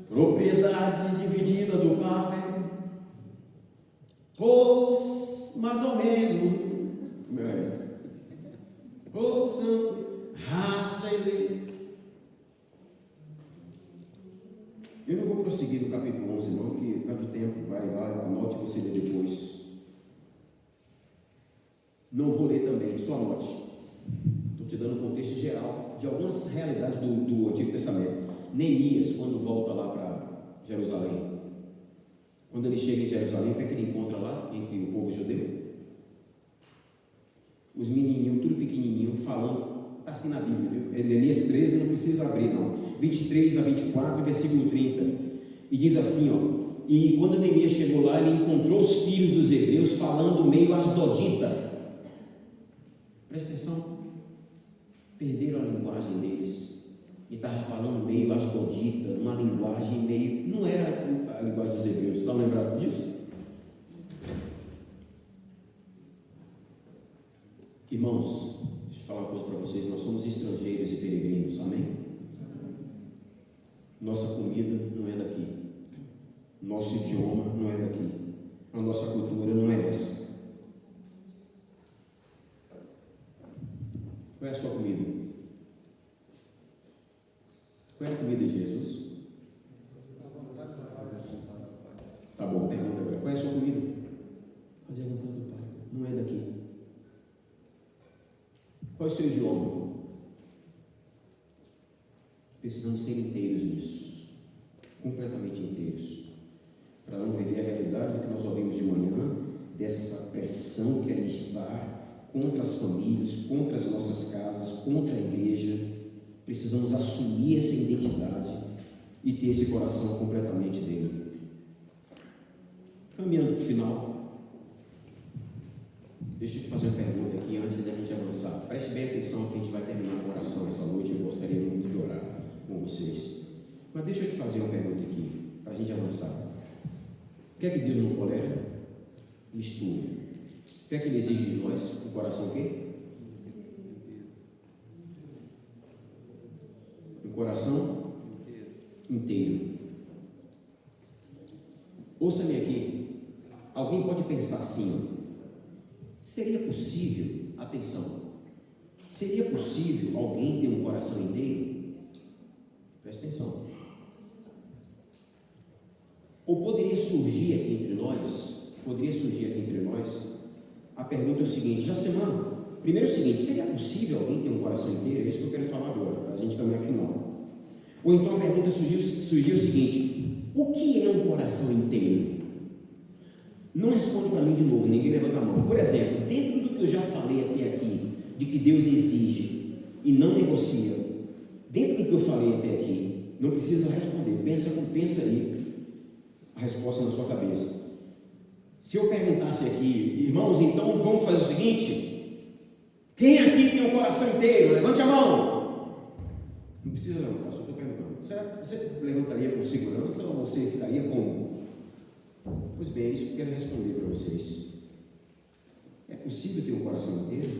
propriedade dividida do Pai. Pois, mais ou menos, santo, raça e lei. Eu não vou prosseguir no capítulo 11 não, porque por causa do tempo, vai lá, anote, você lê depois. Não vou ler também, só anote. Estou te dando um contexto geral de algumas realidades do Antigo Testamento. Neemias, quando volta lá para Jerusalém, quando ele chega em Jerusalém, o que é que ele encontra lá entre o povo judeu? Os menininhos, tudo pequenininho, falando, está assim na Bíblia, viu? Neemias 13, não precisa abrir não, 23 a 24, versículo 30, e diz assim, ó: e quando Neemias chegou lá, ele encontrou os filhos dos hebreus falando meio asdodita. Presta atenção, perderam a linguagem deles e estavam falando meio asdodita, uma linguagem meio, não era a linguagem dos hebreus. Estão lembrados disso? Irmãos, deixa eu falar uma coisa para vocês, nós somos estrangeiros e peregrinos, amém? Nossa comida não é daqui, nosso idioma não é daqui, a nossa cultura não é essa. Qual é a sua comida? Qual é a comida de Jesus? Tá bom, pergunta agora. Qual é a sua comida? Fazer a vontade do Pai. Não é daqui. Qual é o seu idioma? Precisamos ser inteiros nisso. Completamente inteiros. Para não viver a realidade que nós ouvimos de manhã, dessa pressão que aí está contra as famílias, contra as nossas casas, contra a igreja. Precisamos assumir essa identidade e ter esse coração completamente dele. Caminhando para o final, deixa eu te fazer uma pergunta aqui antes da gente avançar. Preste bem atenção que a gente vai terminar a oração essa noite. Eu gostaria muito de orar com vocês. Mas deixa eu te fazer uma pergunta aqui, para a gente avançar. O que é que Deus não tolera? Mistura. O que é que Ele exige de nós? O coração o quê? O coração inteiro. Ouça-me aqui. Alguém pode pensar assim: seria possível, atenção, seria possível alguém ter um coração inteiro? Presta atenção. Ou poderia surgir aqui entre nós, a pergunta é o seguinte: Jasemã, primeiro é o seguinte, seria possível alguém ter um coração inteiro? É isso que eu quero falar agora, para a gente caminhar final. Ou então a pergunta surgiu o seguinte: o que é um coração inteiro? Não responde para mim de novo, ninguém levanta a mão. Por exemplo, dentro do que eu já falei até aqui, de que Deus exige e não negocia, dentro do que eu falei até aqui, não precisa responder, pensa aí a resposta na sua cabeça. Se eu perguntasse aqui, irmãos, então vamos fazer o seguinte: quem aqui tem um coração inteiro? Levante a mão. Não precisa levantar, só estou perguntando. Você levantaria com segurança ou você ficaria como? Pois bem, é isso que eu quero responder para vocês. É possível ter um coração inteiro?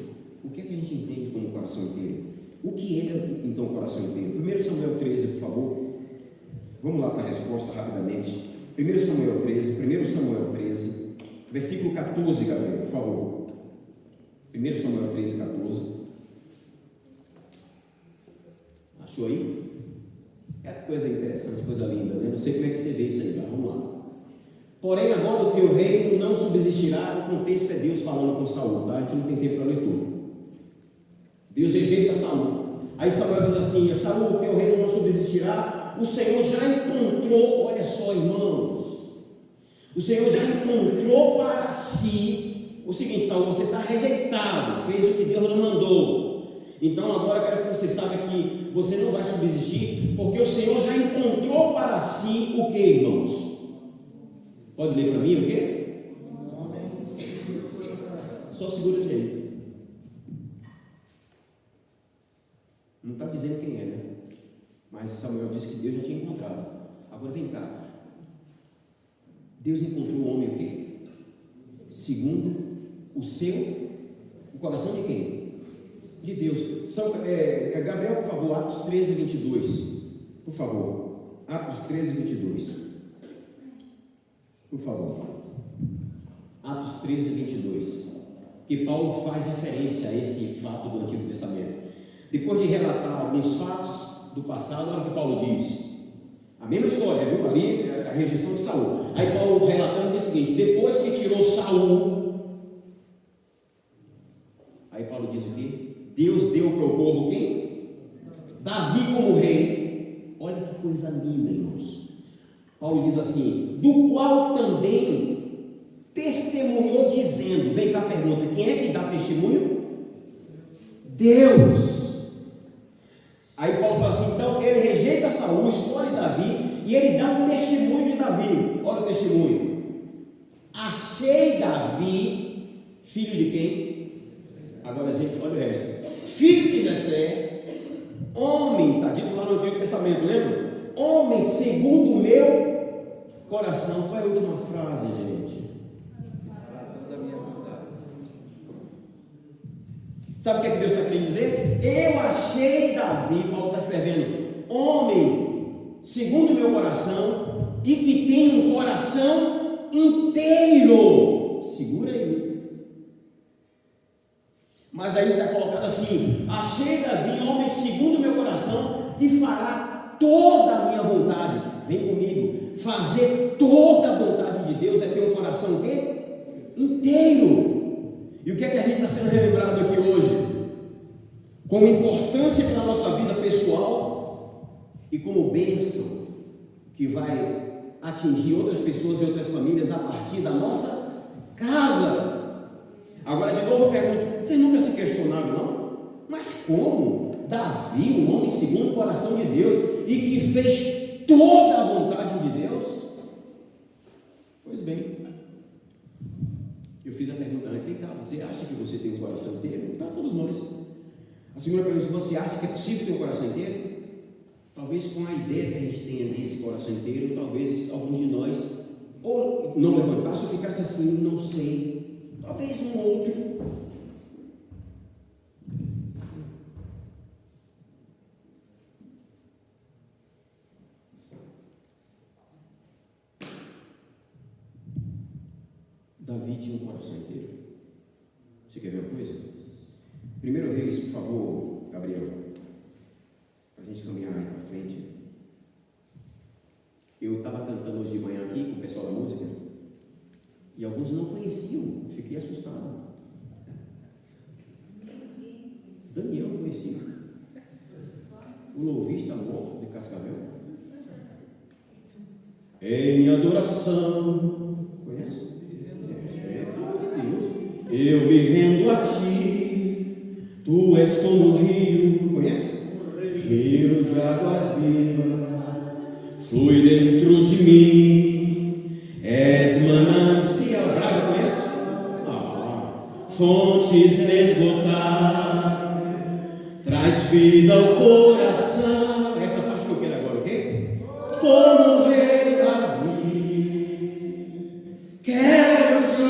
O que é que a gente entende como coração inteiro? O que é então o coração inteiro? 1 Samuel 13, por favor. Vamos lá para a resposta rapidamente. 1 Samuel 13, versículo 14, Gabriel, por favor. 1 Samuel 13, 14. Achou aí? É coisa interessante, coisa linda, né? Não sei como é que você vê isso aí, mas vamos lá. Porém, agora o teu reino não subsistirá. O contexto é Deus falando com Saul, tá? A gente não tem tempo para leitura. Deus rejeita Saul. Aí Samuel diz assim: Saul, o teu reino não subsistirá. O Senhor já encontrou, olha só, irmãos, o Senhor já encontrou para si o seguinte: Saul, você está rejeitado, fez o que Deus não mandou. Então agora eu quero que você saiba que você não vai subsistir, porque o Senhor já encontrou para si o que, irmãos? Pode ler para mim o quê? Só segura aqui aí. Não está dizendo quem é, né? Mas Samuel disse que Deus já tinha encontrado. Agora vem cá. Deus encontrou o homem o quê? Segundo o coração de quem? De Deus. Gabriel, por favor, Atos 13, 22. Por favor. Atos 13, 22. Por favor. Atos 13, 22. Que Paulo faz referência a esse fato do Antigo Testamento. Depois de relatar alguns fatos do passado, olha o que Paulo diz. A mesma história, viu? Ali a rejeição de Saul. Aí Paulo relatando diz o seguinte: depois que tirou Saul, aí Paulo diz o quê? Deus deu para o povo quem? Davi como rei. Olha que coisa linda, irmãos. Paulo diz assim: do qual também testemunhou dizendo, vem cá a pergunta, quem é que dá testemunho? Deus. Aí Paulo fala assim: então ele rejeita Saul, escolhe Davi, e ele dá um testemunho de Davi. Olha o testemunho: achei Davi, filho de quem? Agora, gente, olha o resto: filho de Jessé, homem, está dito lá no Antigo Testamento, lembra? Homem segundo o meu coração. Qual é a última frase, gente? Sabe o que é que Deus está querendo dizer? Eu achei Davi, Paulo está escrevendo, homem segundo o meu coração e que tem um coração inteiro. Segura aí. Mas aí está colocado assim: achei Davi, homem segundo o meu coração, que fará toda a minha vontade. Vem comigo. Fazer toda a vontade de Deus é ter um coração o quê? Inteiro. E o que é que a gente está sendo relembrado aqui hoje? Como importância para a nossa vida pessoal e como bênção que vai atingir outras pessoas e outras famílias a partir da nossa casa. Agora, de novo eu pergunto: vocês nunca se questionaram, não? Mas como? Davi, um homem segundo o coração de Deus e que fez toda a vontade de Deus? Pois bem, eu fiz a pergunta antes: vem cá, você acha que você tem um coração inteiro? Para todos nós. A senhora pergunta: você acha que é possível ter um coração inteiro? Talvez com a ideia que a gente tenha desse coração inteiro, talvez alguns de nós ou não levantasse ou ficasse assim, não sei. Talvez um outro. Davi tinha um coração inteiro. Você quer ver uma coisa? 1 Reis, por favor, Gabriel, para a gente caminhar aí para frente. Eu estava cantando hoje de manhã aqui com o pessoal da música e alguns não conheciam, fiquei assustado. Daniel não conhecia. O louvista morto de Cascavel. Em adoração, conhece? Eu me rendo a ti, tu és como o rio, conhece? Rio de águas vivas, flui dentro de mim, és manancial. Braga, conhece? Fontes inesgotáveis, traz vida ao coração. Essa parte que eu quero agora, ok? Como o rei Davi, quero te.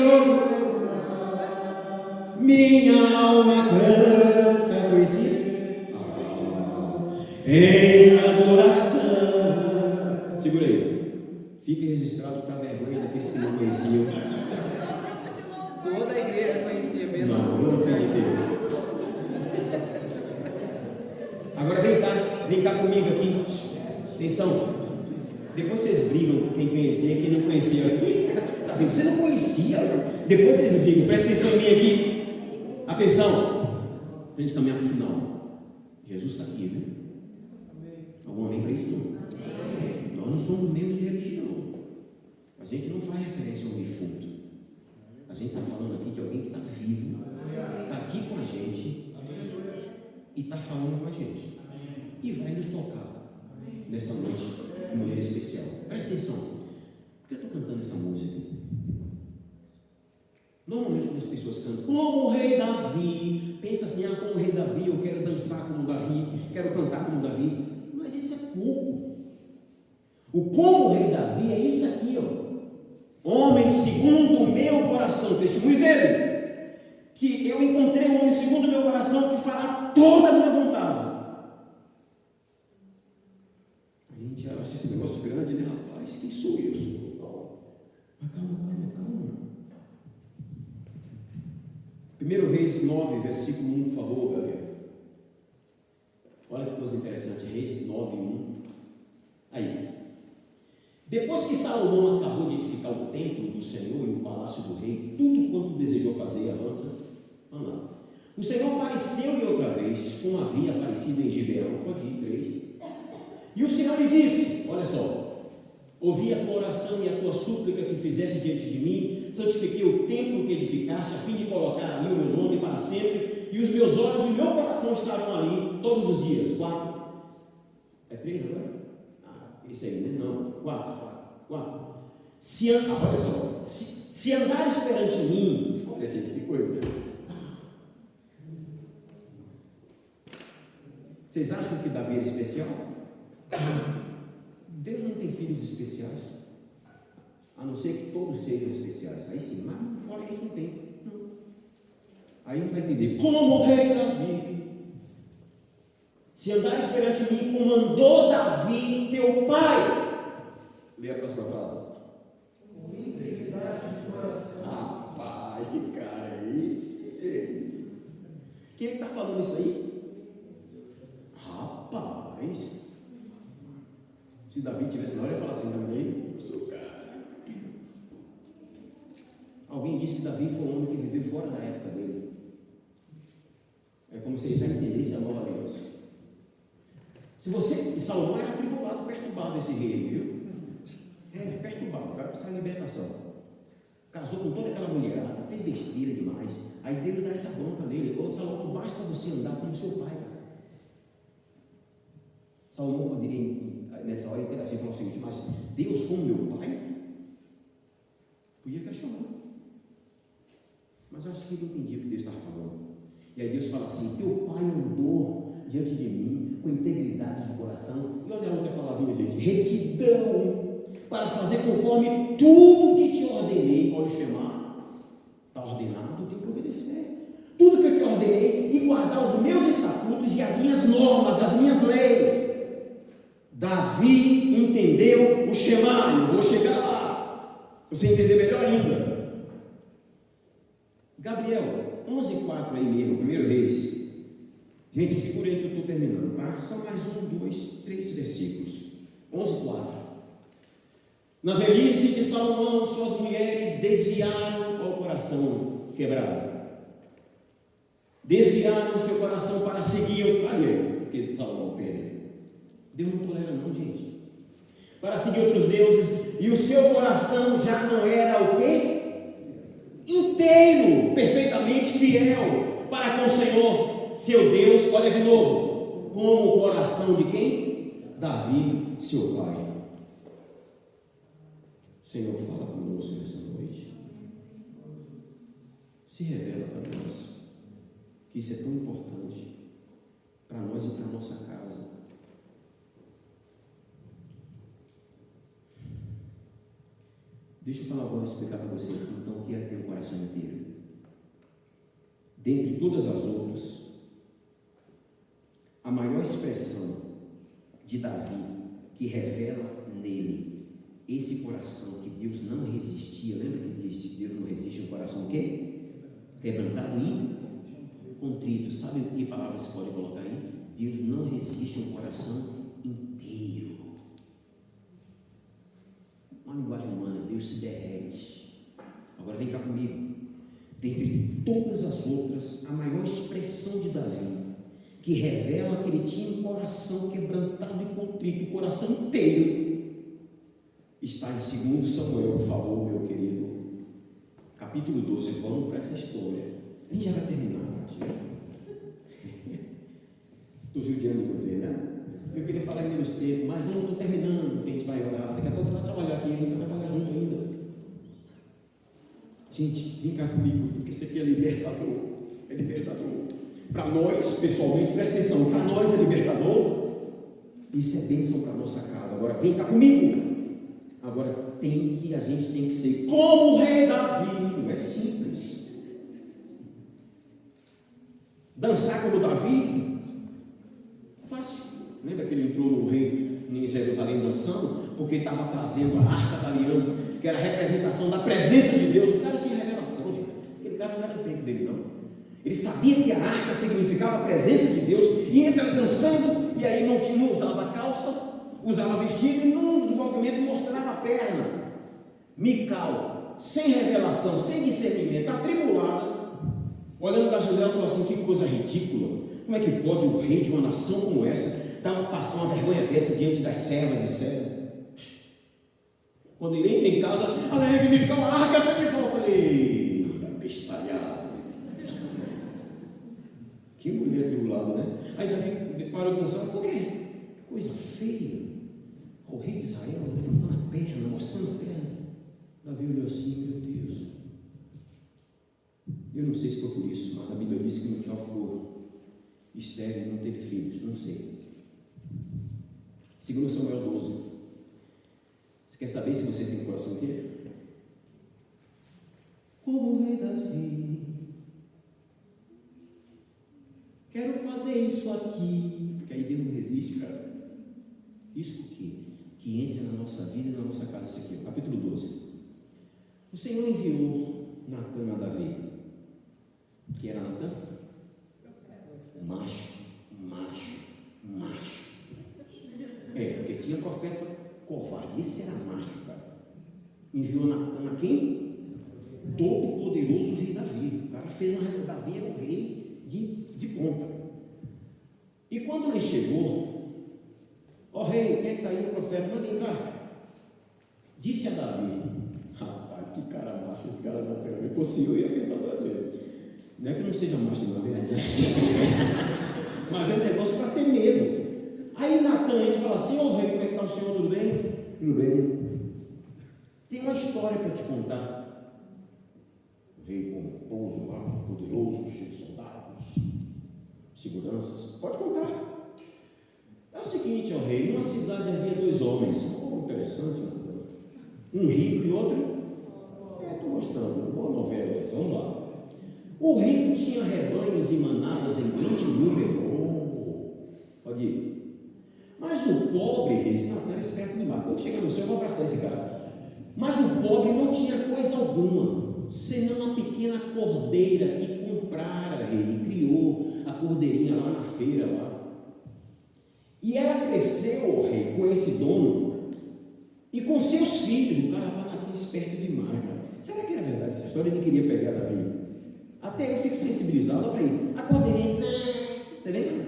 Minha alma canta, conhecia? Em adoração. Segura aí. Fique registrado para a vergonha daqueles que não conheciam. Toda a igreja conhecia mesmo. Não, eu não acreditei. Agora vem cá comigo aqui. Atenção. Depois vocês brigam com quem conhecia e quem não conhecia. Assim, você não conhecia, depois vocês brigam. Presta atenção em mim aqui. Atenção. A gente caminhar para o final. Jesus está aqui, viu? Algum amém para isso? Não? Nós não somos membros de religião. A gente não faz referência ao defunto. A gente está falando aqui de alguém que está vivo, está aqui com a gente e está falando com a gente. E vai nos tocar nessa noite de maneira especial. Presta atenção. Por que eu estou cantando essa música? Normalmente quando as pessoas cantam como o rei Davi, pensa assim, como o rei Davi, eu quero dançar como Davi, quero cantar como Davi. Mas isso é pouco. O como o rei Davi é isso aqui, ó. Homem segundo o meu coração, testemunho dele, que eu encontrei um homem segundo o meu coração que fará toda a minha vontade. A gente acha esse negócio grande, né, rapaz? Quem sou eu? Mas calma. 1 Reis 9, versículo 1, por favor, galera. Olha que coisa interessante, Reis 9, 1. Aí. Depois que Salomão acabou de edificar o templo do Senhor e o palácio do rei, tudo quanto desejou fazer, avança. Vamos lá. O Senhor apareceu-lhe outra vez, como havia aparecido em Gibeão. Pode ir, 3. E o Senhor lhe disse: olha só, ouvi a tua oração e a tua súplica que fizeste diante de mim, santifiquei o templo que edificaste, a fim de colocar ali o meu nome para sempre, e os meus olhos e o meu coração estarão ali todos os dias. 4. É 3 agora? Isso aí, né? Não, 4. Olha só, se andares perante mim, olha gente, que coisa, né? Vocês acham que Davi era especial? Deus não tem filhos especiais, a não ser que todos sejam especiais. Aí sim, mas fora isso não tem. Não. Aí a gente vai entender, como o rei Davi, se andares perante mim, como andou Davi, teu pai. Lê a próxima frase. Com integridade de coração. Rapaz, que cara é esse? Quem está falando isso aí? Rapaz, se Davi tivesse na hora, eu ia falar assim também, eu sou o cara. Alguém disse que Davi foi um homem que viveu fora da época dele. É como se ele já entendesse a nova aliança. E Salomão era atribulado, perturbado esse rei, viu? Perturbado, o cara precisa de libertação. Casou com toda aquela mulherada, fez besteira demais. Aí Deus dá essa bronca nele: ô Salomão, basta você andar como seu pai. Salomão poderia, nessa hora, interagir e falar o seguinte: mas Deus como meu pai? Podia questionar. Mas eu acho que ele entendia o que Deus estava falando. E aí Deus fala assim: teu pai andou diante de mim com integridade de coração. E olha a outra palavrinha, gente: retidão, para fazer conforme tudo que te ordenei. Olha o chamar, está ordenado, tem que obedecer. Tudo que eu te ordenei, e guardar os meus estatutos e as minhas normas, as minhas leis. Davi entendeu o chamar. Eu vou chegar lá, para você entender melhor ainda. Gabriel, 11:4 aí mesmo, 1 Reis. Gente, segura aí que eu estou terminando, tá? Só mais 1, 2, 3 versículos. 11:4. Na velhice de Salomão, suas mulheres desviaram o coração quebrado. Desviaram seu coração para seguir outro. Olha, porque Salomão perdeu. Deus não tolera, não, gente. Para seguir outros deuses, e o seu coração já não era o quê? Inteiro, perfeitamente fiel para com o Senhor, seu Deus. Olha de novo, como o coração de quem? Davi, seu pai. Senhor, fala conosco nessa noite. Se revela para nós que isso é tão importante para nós e para a nossa casa. Deixa eu falar agora, explicar para você então o que é ter um coração inteiro. Dentre todas as outras, a maior expressão de Davi que revela nele esse coração que Deus não resistia. Lembra que diz que Deus não resiste um coração o quê? Quebrantado e contrito. Sabe que palavra você pode colocar aí? Deus não resiste um coração inteiro. uma linguagem humana, Deus se derrete. Agora vem cá comigo. Dentre todas as outras, a maior expressão de Davi, que revela que ele tinha um coração quebrantado e contrito, o coração inteiro, está em 2 Samuel, por favor, meu querido, capítulo 12. Vamos para essa história. A gente já vai terminar, estou judiando de você, né? Eu queria falar em menos tempo, mas não estou terminando, que a gente vai orar. Daqui a pouco você vai trabalhar aqui, a gente vai trabalhar junto ainda. Gente, vem cá comigo, porque isso aqui é libertador. É libertador. Para nós, pessoalmente, presta atenção, para nós é libertador. Isso é bênção para a nossa casa. Agora, vem cá comigo. Agora, a gente tem que ser como o rei Davi. Não é simples. Dançar como Davi, fácil. Lembra que ele entrou no rei em Jerusalém dançando? Porque estava trazendo a arca da aliança, que era a representação da presença de Deus. O cara tinha revelação, gente. Aquele cara não era do tempo dele, não. Ele sabia que a arca significava a presença de Deus, e entra dançando, e aí não usava calça, usava vestido, e num dos movimentos mostrava a perna. Mical, sem revelação, sem discernimento, atribulada, olhando da janela, falou assim: que coisa ridícula. Como é que pode o rei de uma nação como essa passar uma vergonha dessa diante das servas e servos? Quando ele entra em casa, alegre, Mical, a arca está de volta. Ele, bestalhado. Que mulher atribulada, né? Aí Davi parou de dançar. Por quê? Coisa feia. O rei de Israel levantando a perna, mostrando a perna. Davi olhou assim: meu Deus. Eu não sei se foi por isso, mas a Bíblia diz que Mical ficou estéril e não teve filhos. Não sei. 2 Samuel 12. Você quer saber se você tem coração o quê? Como o rei Davi, quero fazer isso aqui. Que aí Deus não resiste, cara. Isso o quê? Que entre na nossa vida e na nossa casa. Isso aqui, capítulo 12. O Senhor enviou Natã a Davi. Que era Natã? Macho. Porque tinha profeta covarde. Esse era macho, cara. Enviou Natã a quem? Todo-poderoso rei Davi. O cara fez uma. Davi era um rei de ponta. E quando ele chegou, rei, quem é que está aí? O profeta, manda entrar. Disse a Davi: rapaz, que cara macho, esse cara não pega. Se fosse eu, ia pensar 2 vezes. Não é que não seja macho, não, é verdade. Mas é um negócio para ter medo. Aí Natã, a gente fala assim: rei, como é que está o senhor? Tudo bem? Tudo bem. Tem uma história para te contar. O rei pomposo lá, poderoso, cheio de soldados, seguranças. Pode contar. É o seguinte, rei, numa cidade havia 2 homens. Interessante, Natã. Um rico e outro. Estou gostando, boa novela essa. Vamos lá. O rico tinha rebanhos e manadas em grande número. Pode ir. Mas o pobre, esse não era esperto demais. Quando chegar no céu, eu vou abraçar esse cara. Mas o pobre não tinha coisa alguma, senão uma pequena cordeira que comprara, rei, e criou a cordeirinha lá na feira lá. E ela cresceu, rei, com esse dono e com seus filhos. O cara lá tem esperto demais, cara. Será que era verdade essa história? Ele queria pegar Davi. Até eu fico sensibilizado. Olha para aí, a cordeirinha, tá vendo?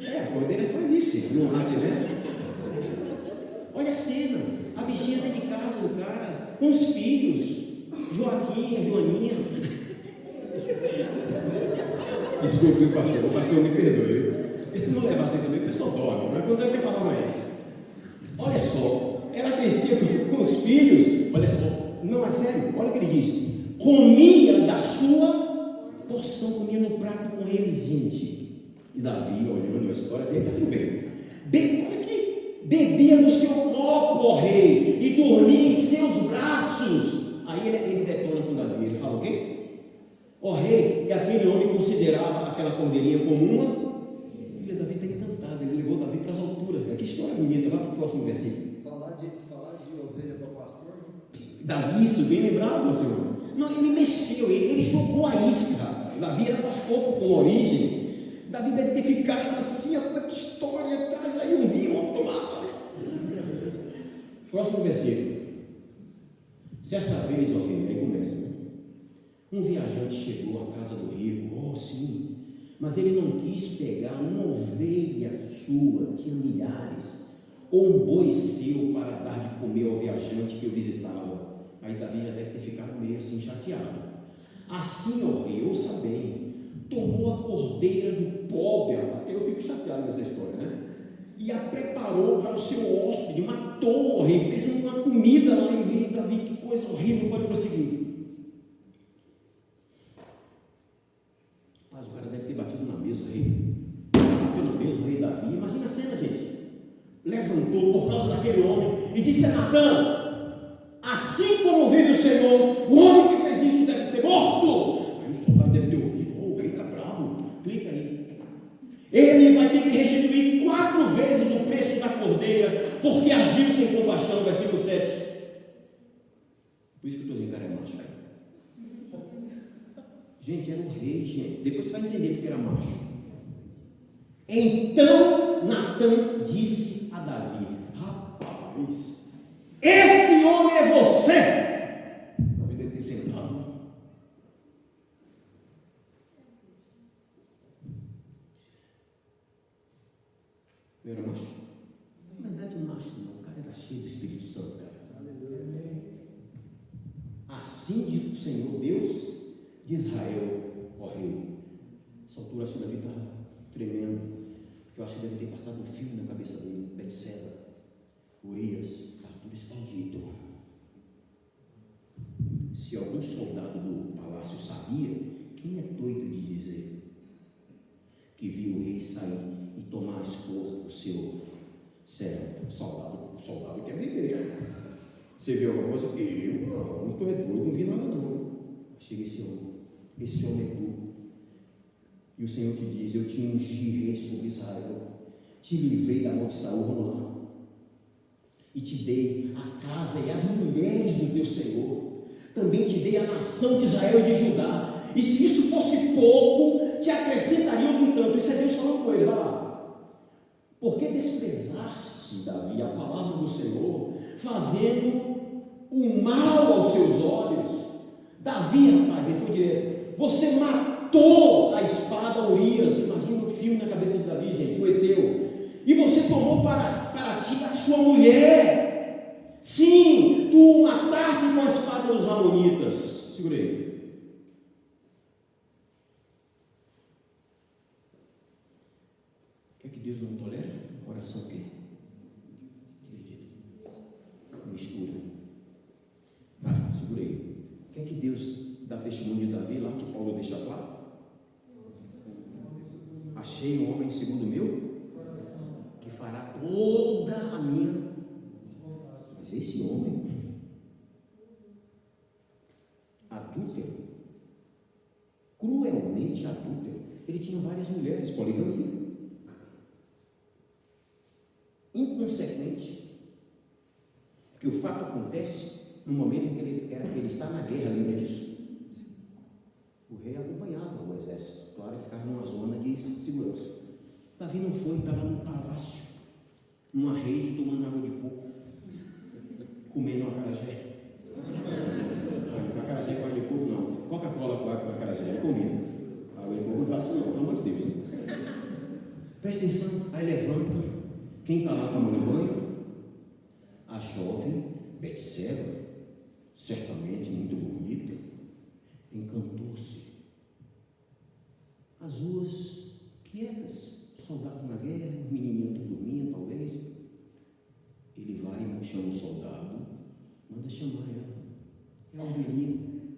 A cordeira faz isso, não late, né? Olha a cena, a bichinha dentro de casa do cara, com os filhos, Joaquim, Joaninha. Desculpe, o pastor me perdoe. E se não levar assim também, o pessoal dorme. Mas quando é que a palavra é? Olha só, ela crescia com os filhos, olha só, não é sério, olha o que ele diz: comia da sua porção, comia no prato com eles, gente. E Davi, olhando a história dele, está tudo bem. Olha aqui, bebia no seu copo, rei, e dormia em seus braços. Aí ele detona com Davi, ele fala o quê? Rei, e aquele homem considerava aquela cordeirinha como uma filha. Davi está encantado, ele levou Davi para as alturas. Que história bonita, lá para o próximo versículo. Falar de ovelha para o pastor. Davi, isso bem lembrado, senhor. Não, ele mexeu, ele jogou a isca. Davi era pastor com origem. Davi deve ter ficado assim: que história atrás, aí um vinho, vamos tomar. Próximo versículo. Certa vez, ok, aí começa, né? Um viajante chegou à casa do rico, oh sim, mas ele não quis pegar uma ovelha sua, tinha milhares, ou um boi seu para dar de comer ao viajante que o visitava. Aí Davi já deve ter ficado meio assim chateado. Assim, ó rei, ouça bem, tomou a cordeira do pobre, até eu fico chateado nessa história, né? E a preparou para o seu hóspede, matou o rei, fez uma comida lá em Davi, que coisa horrível, pode prosseguir. Mas o cara deve ter batido na mesa, o rei. Bateu na mesa, o rei Davi. Imagina a cena, gente. Levantou por causa daquele homem e disse a Natã: assim como vive o Senhor, o homem que fez isso deve ser morto. Aí o soldado deve ter ouvido: oh, o rei está bravo, clica aí. Ele vai ter que restituir 4 vezes o preço da cordeira, porque agiu sem compaixão. Versículo 7. Por isso que eu estou dizendo, cara, é macho. Gente, era um rei, gente. Depois você vai entender porque era macho. Então Natã disse a Davi: rapaz, esse homem é você. Davi deve ter sentado. Eu era macho? Na verdade, macho não. O cara era cheio do Espírito Santo, cara. Assim diz o Senhor Deus de Israel, ó rei. Essa altura acho que Davi está tremendo, porque eu acho que deve ter passado um fio na cabeça dele. Betseba, Urias, está tudo escondido. Se algum soldado do palácio sabia, quem é doido de dizer que viu o rei sair e tomar a esposa do seu servo? O soldado quer viver. Você viu alguma coisa? Eu não estou doido, não vi nada não. Chega esse homem é tu. E o Senhor te diz: eu te ungi rei sobre Israel, te livrei da mão de Saul, vamos lá, e te dei a casa e as mulheres do teu Senhor, também te dei a nação de Israel e de Judá, e se isso fosse pouco, te acrescentaria outro tanto. Isso é Deus falando com ele, vai lá. Porque desprezaste, Davi, a palavra do Senhor, fazendo o mal aos seus olhos. Davi, rapaz, ele foi direto. Você matou a espada Urias. Imagina o filme na cabeça de Davi, gente, o Eteu. E você tomou para ti a sua mulher. Sim, tu o mataste com a espada dos amonitas. Segurei. O que é que Deus não tolera? Um coração que mistura. Segurei. O que é que Deus dá testemunho de Davi lá, que Paulo deixa claro? Achei um homem segundo o meu, que fará toda a minha. Mas esse homem, adúltero, cruelmente adúltero, ele tinha várias mulheres, poligamia, inconsequente, porque o fato acontece no momento em que ele está na guerra, lembra disso? O rei acompanhava o exército, claro, ele ficava numa zona de segurança. Davi não foi, estava no palácio, numa rede, tomando água de coco, comendo uma acarajé. Acarajé com água de coco não, Coca-Cola com acarajé, ele comia. Água de coco não faço não, pelo amor de Deus. Presta atenção, aí levanta, quem está lá tomando banho? A jovem Betseba, certamente muito bonita, encantou-se. As ruas quietas, soldados na guerra, o menininho dormindo, talvez. Ele vai e chama um soldado, manda chamar ela. É o menino.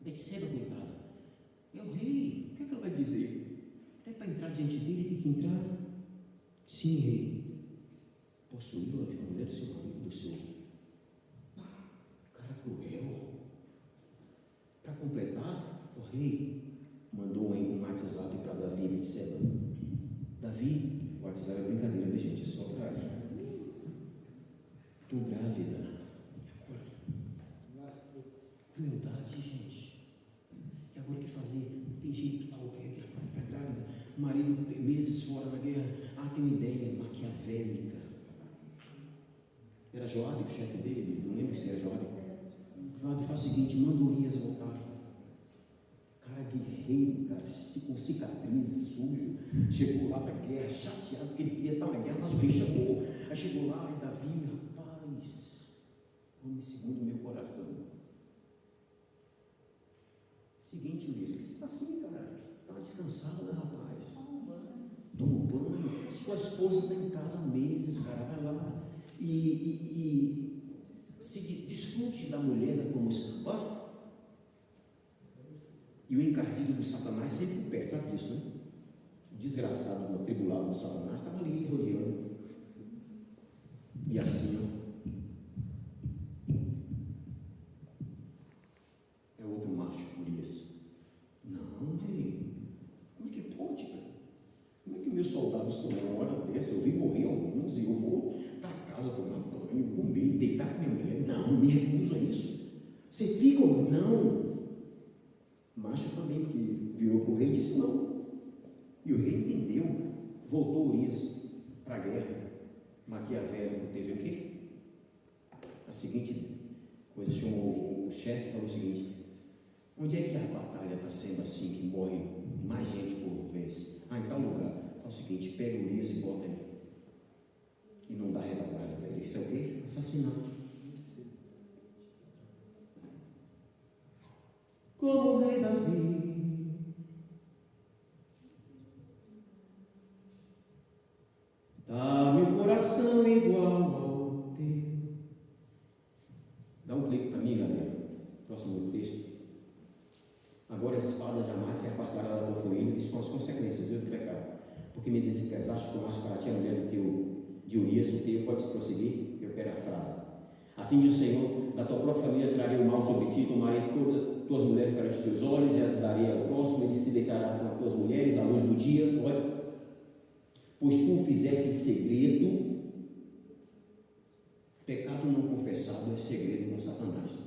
Betseba, coitada. É o rei. O que é que ela vai dizer? Até para entrar diante dele tem que entrar. Sim, rei. Possuiu a mulher do seu marido, do seu cara cruel. Para completar, o rei mandou um WhatsApp para Davi e Betseba. Davi, o WhatsApp é brincadeira, né, gente? É só para estou grávida. Crueldade, gente. E agora o que fazer? Não tem jeito, tá ok? Está grávida. O marido meses fora da guerra. Tem uma ideia maquiavélica. Era Joabe, o chefe dele, não lembro se era Joabe. Joabe faz o seguinte, manda Urias voltar. Cara guerreiro, cara, com cicatrizes, sujo, chegou lá para a guerra, chateado, porque ele queria estar na guerra, mas o rei chamou. Aí chegou lá, e Davi, rapaz, homem segundo o meu coração. Seguinte, Urias, por que você está assim, cara? Estava descansada, rapaz. Toma um banho. Sua esposa está em casa há meses, cara. Vai lá e desfrute da mulher da tua moça. Olha. E o encardido do Satanás sempre perto, sabe disso, né? O desgraçado, o atribulado do Satanás estava ali rodeando. E assim, ó. É outro macho, Urias. Não, rei. Como é que pode, cara? Como é que meus soldados estão uma hora dessa? Eu vi morrer alguns e eu vou para casa tomar banho, comer, deitar com minha mulher. Não, me recuso a isso. Você fica ou não? Macho também, porque virou para o rei e disse não. E o rei entendeu, voltou Urias para a guerra. Maquiavélico teve o quê? A seguinte coisa, chamou o chefe, falou o seguinte: onde é que a batalha está sendo assim, que morre mais gente por vez? Em tal lugar. Faz o seguinte, pega Urias e bota aí. E não dá retaguarda para ele. Isso é o quê? Assassinato. Como o rei Davi, dá-me um coração igual ao teu. Dá um clique para mim, galera. Próximo texto. Agora a espada jamais se afastará da tua família. Isso são as consequências do pecado. Porque me desacho, tomaste para ti a mulher do teu de Urias, o teu pode prosseguir. Eu quero a frase. Assim diz o Senhor: da tua própria família trarei o mal sobre ti, tomarei todas tuas mulheres para os teus olhos e as darei ao próximo, ele se deitará com as tuas mulheres à luz do dia. Olha, pois tu o fizeste em segredo. Pecado não confessado é segredo com Satanás.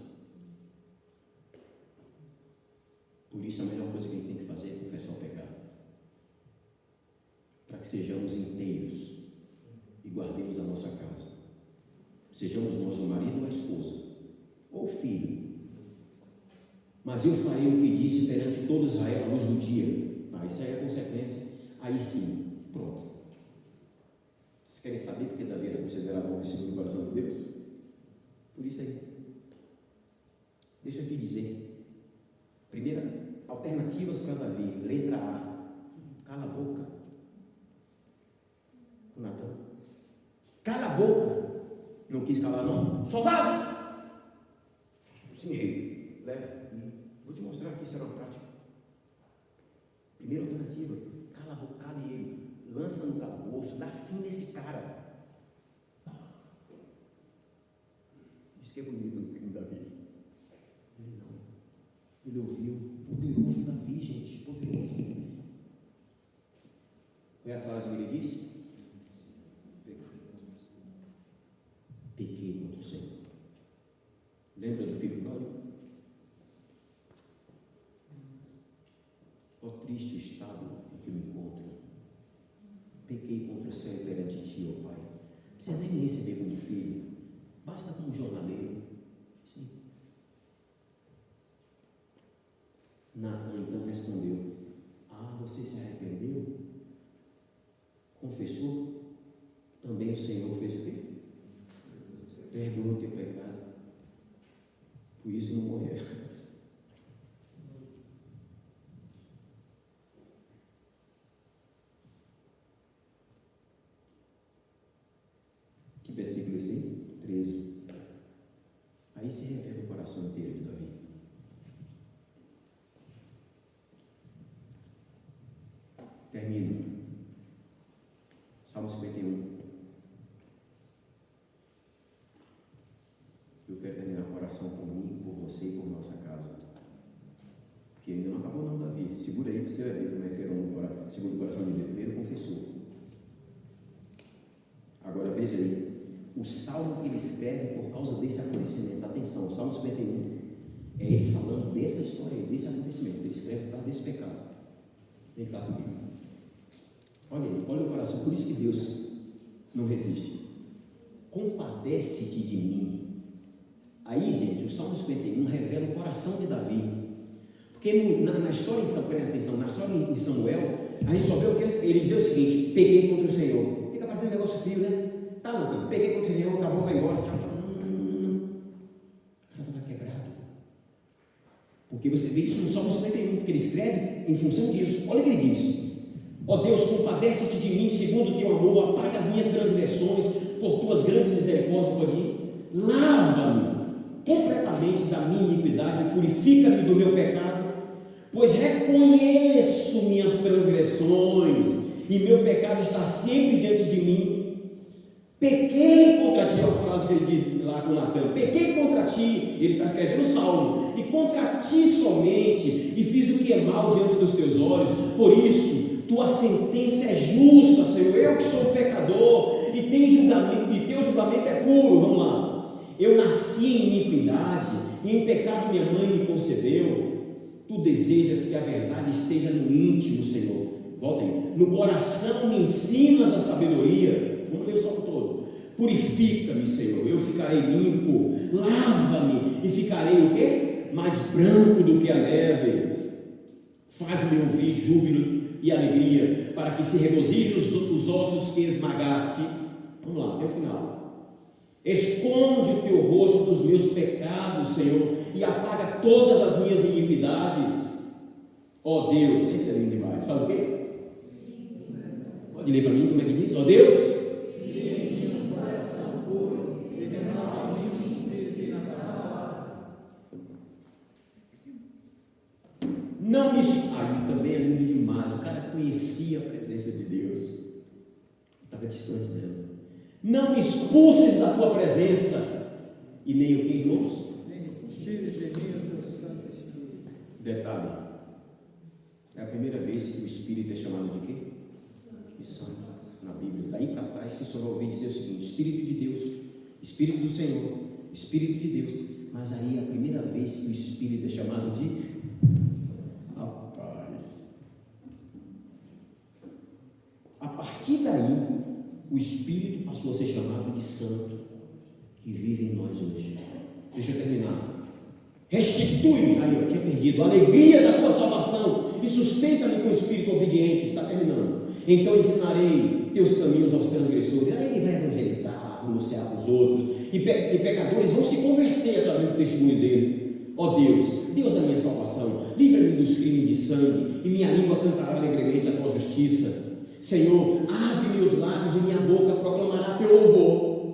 Por isso a melhor coisa que a gente tem que fazer é confessar o pecado, para que sejamos inteiros e guardemos a nossa casa. Sejamos nós o marido ou a esposa, ou o filho. Mas eu farei o que disse perante todo Israel à luz do dia. Isso aí é a consequência. Aí sim, pronto. Vocês querem saber por que Davi era considerado homem segundo o coração de Deus? Por isso aí. Deixa eu te dizer. Primeira, alternativas para Davi. Letra A. Cala a boca. Natan. Cala a boca. Não quis calar, não. Soldado! Sim, rei. Leva. Vou te mostrar aqui, isso era uma prática. Primeira alternativa. Cala a boca, cale ele. Lança no calabouço. Dá fim nesse cara. Isso que é bonito em Davi. Ele não. Ele ouviu. Poderoso Davi, gente. Poderoso. Qual é a frase que ele disse? Pequei contra o Senhor. Lembra do filho pródigo? Ó triste o estado em que eu me encontro. Pequei contra o céu perante ti, ó Pai. Não precisa nem me receber como filho. Basta como jornaleiro. Sim. Natan então respondeu: você se arrependeu? Confessou? Também o Senhor fez o quê? Perdoou o teu pecado. Por isso não morrerás. Que versículo é esse? 13. Aí se revela o coração inteiro de Davi. Termino. Salmo 51. Eu quero terminar o coração por mim, por você e por nossa casa. Porque ainda não acabou não, Davi. Segura aí para você ver como é que era um coração. Segundo o coração de Deus. Primeiro confessou. Agora veja aí. O salmo que ele escreve por causa desse acontecimento. Atenção, o Salmo 51 é ele falando dessa história, desse acontecimento. Ele escreve para desse pecado. Vem cá comigo. Olha aí, olha o coração. Por isso que Deus não resiste. compadece-te de mim. Aí, gente, o Salmo 51 revela o coração de Davi. Porque na história em Samuel, presta atenção, na história em Samuel, a gente só vê o que ele dizia o seguinte: peguei contra o Senhor. Fica parecendo um negócio frio, né? Tá, Lucas, peguei contra o Senhor, tá bom, vai embora, tchau, tchau. Ela estava quebrado. Porque você vê isso no Salmo 51, porque ele escreve em função disso. Olha o que ele diz: ó Deus, compadece-te de mim segundo o teu amor, apaga as minhas transgressões por tuas grandes misericórdias por mim. Lava-me completamente da minha iniquidade, purifica-me do meu pecado, pois reconheço minhas transgressões e meu pecado está sempre diante de mim. Pequei contra ti, é a frase que ele diz lá com Natan: pequei contra ti, ele está escrevendo o Salmo, e contra ti somente, e fiz o que é mal diante dos teus olhos. Por isso, tua sentença é justa, Senhor. Eu que sou pecador, e teu julgamento é puro. Vamos lá. Eu nasci em iniquidade, e em pecado minha mãe me concebeu. Tu desejas que a verdade esteja no íntimo, Senhor. Volta aí. No coração me ensinas a sabedoria. Vamos ler o Salmo todo. Purifica-me, Senhor, eu ficarei limpo. Lava-me e ficarei o quê? Mais branco do que a neve. Faz-me ouvir júbilo e alegria, para que se regozijem os ossos que esmagaste. Vamos lá, até o final. Esconde o teu rosto dos meus pecados, Senhor, e apaga todas as minhas iniquidades. Ó Deus, esse é lindo demais. Faz o quê? Pode ler para mim como é que diz? Ó Deus, não me... Aí também é lindo demais. O cara conhecia a presença de Deus, estava distante dela. Não me expulses da tua presença, e nem o que, irmãos? Detalhe: é a primeira vez que o Espírito é chamado de quê? De Santo na Bíblia. Daí para trás você só vai ouvir dizer o seguinte: Espírito de Deus, Espírito do Senhor, Espírito de Deus. Mas aí é a primeira vez que o Espírito é chamado de... Rapaz, a partir daí o Espírito passou a ser chamado de Santo, que vive em nós hoje. Deixa eu terminar. Restitui-me, aí eu tinha perdido, a alegria da tua salvação e sustenta-me com o Espírito obediente. Está terminando. Então ensinarei teus caminhos aos transgressores. Aí ele vai evangelizar, vai anunciar para os outros, e pecadores vão se converter através do testemunho dele. Ó Deus, Deus da minha salvação, livra-me dos crimes de sangue, e minha língua cantará alegremente a tua justiça. Senhor, abre meus lábios e minha boca proclamará teu louvor,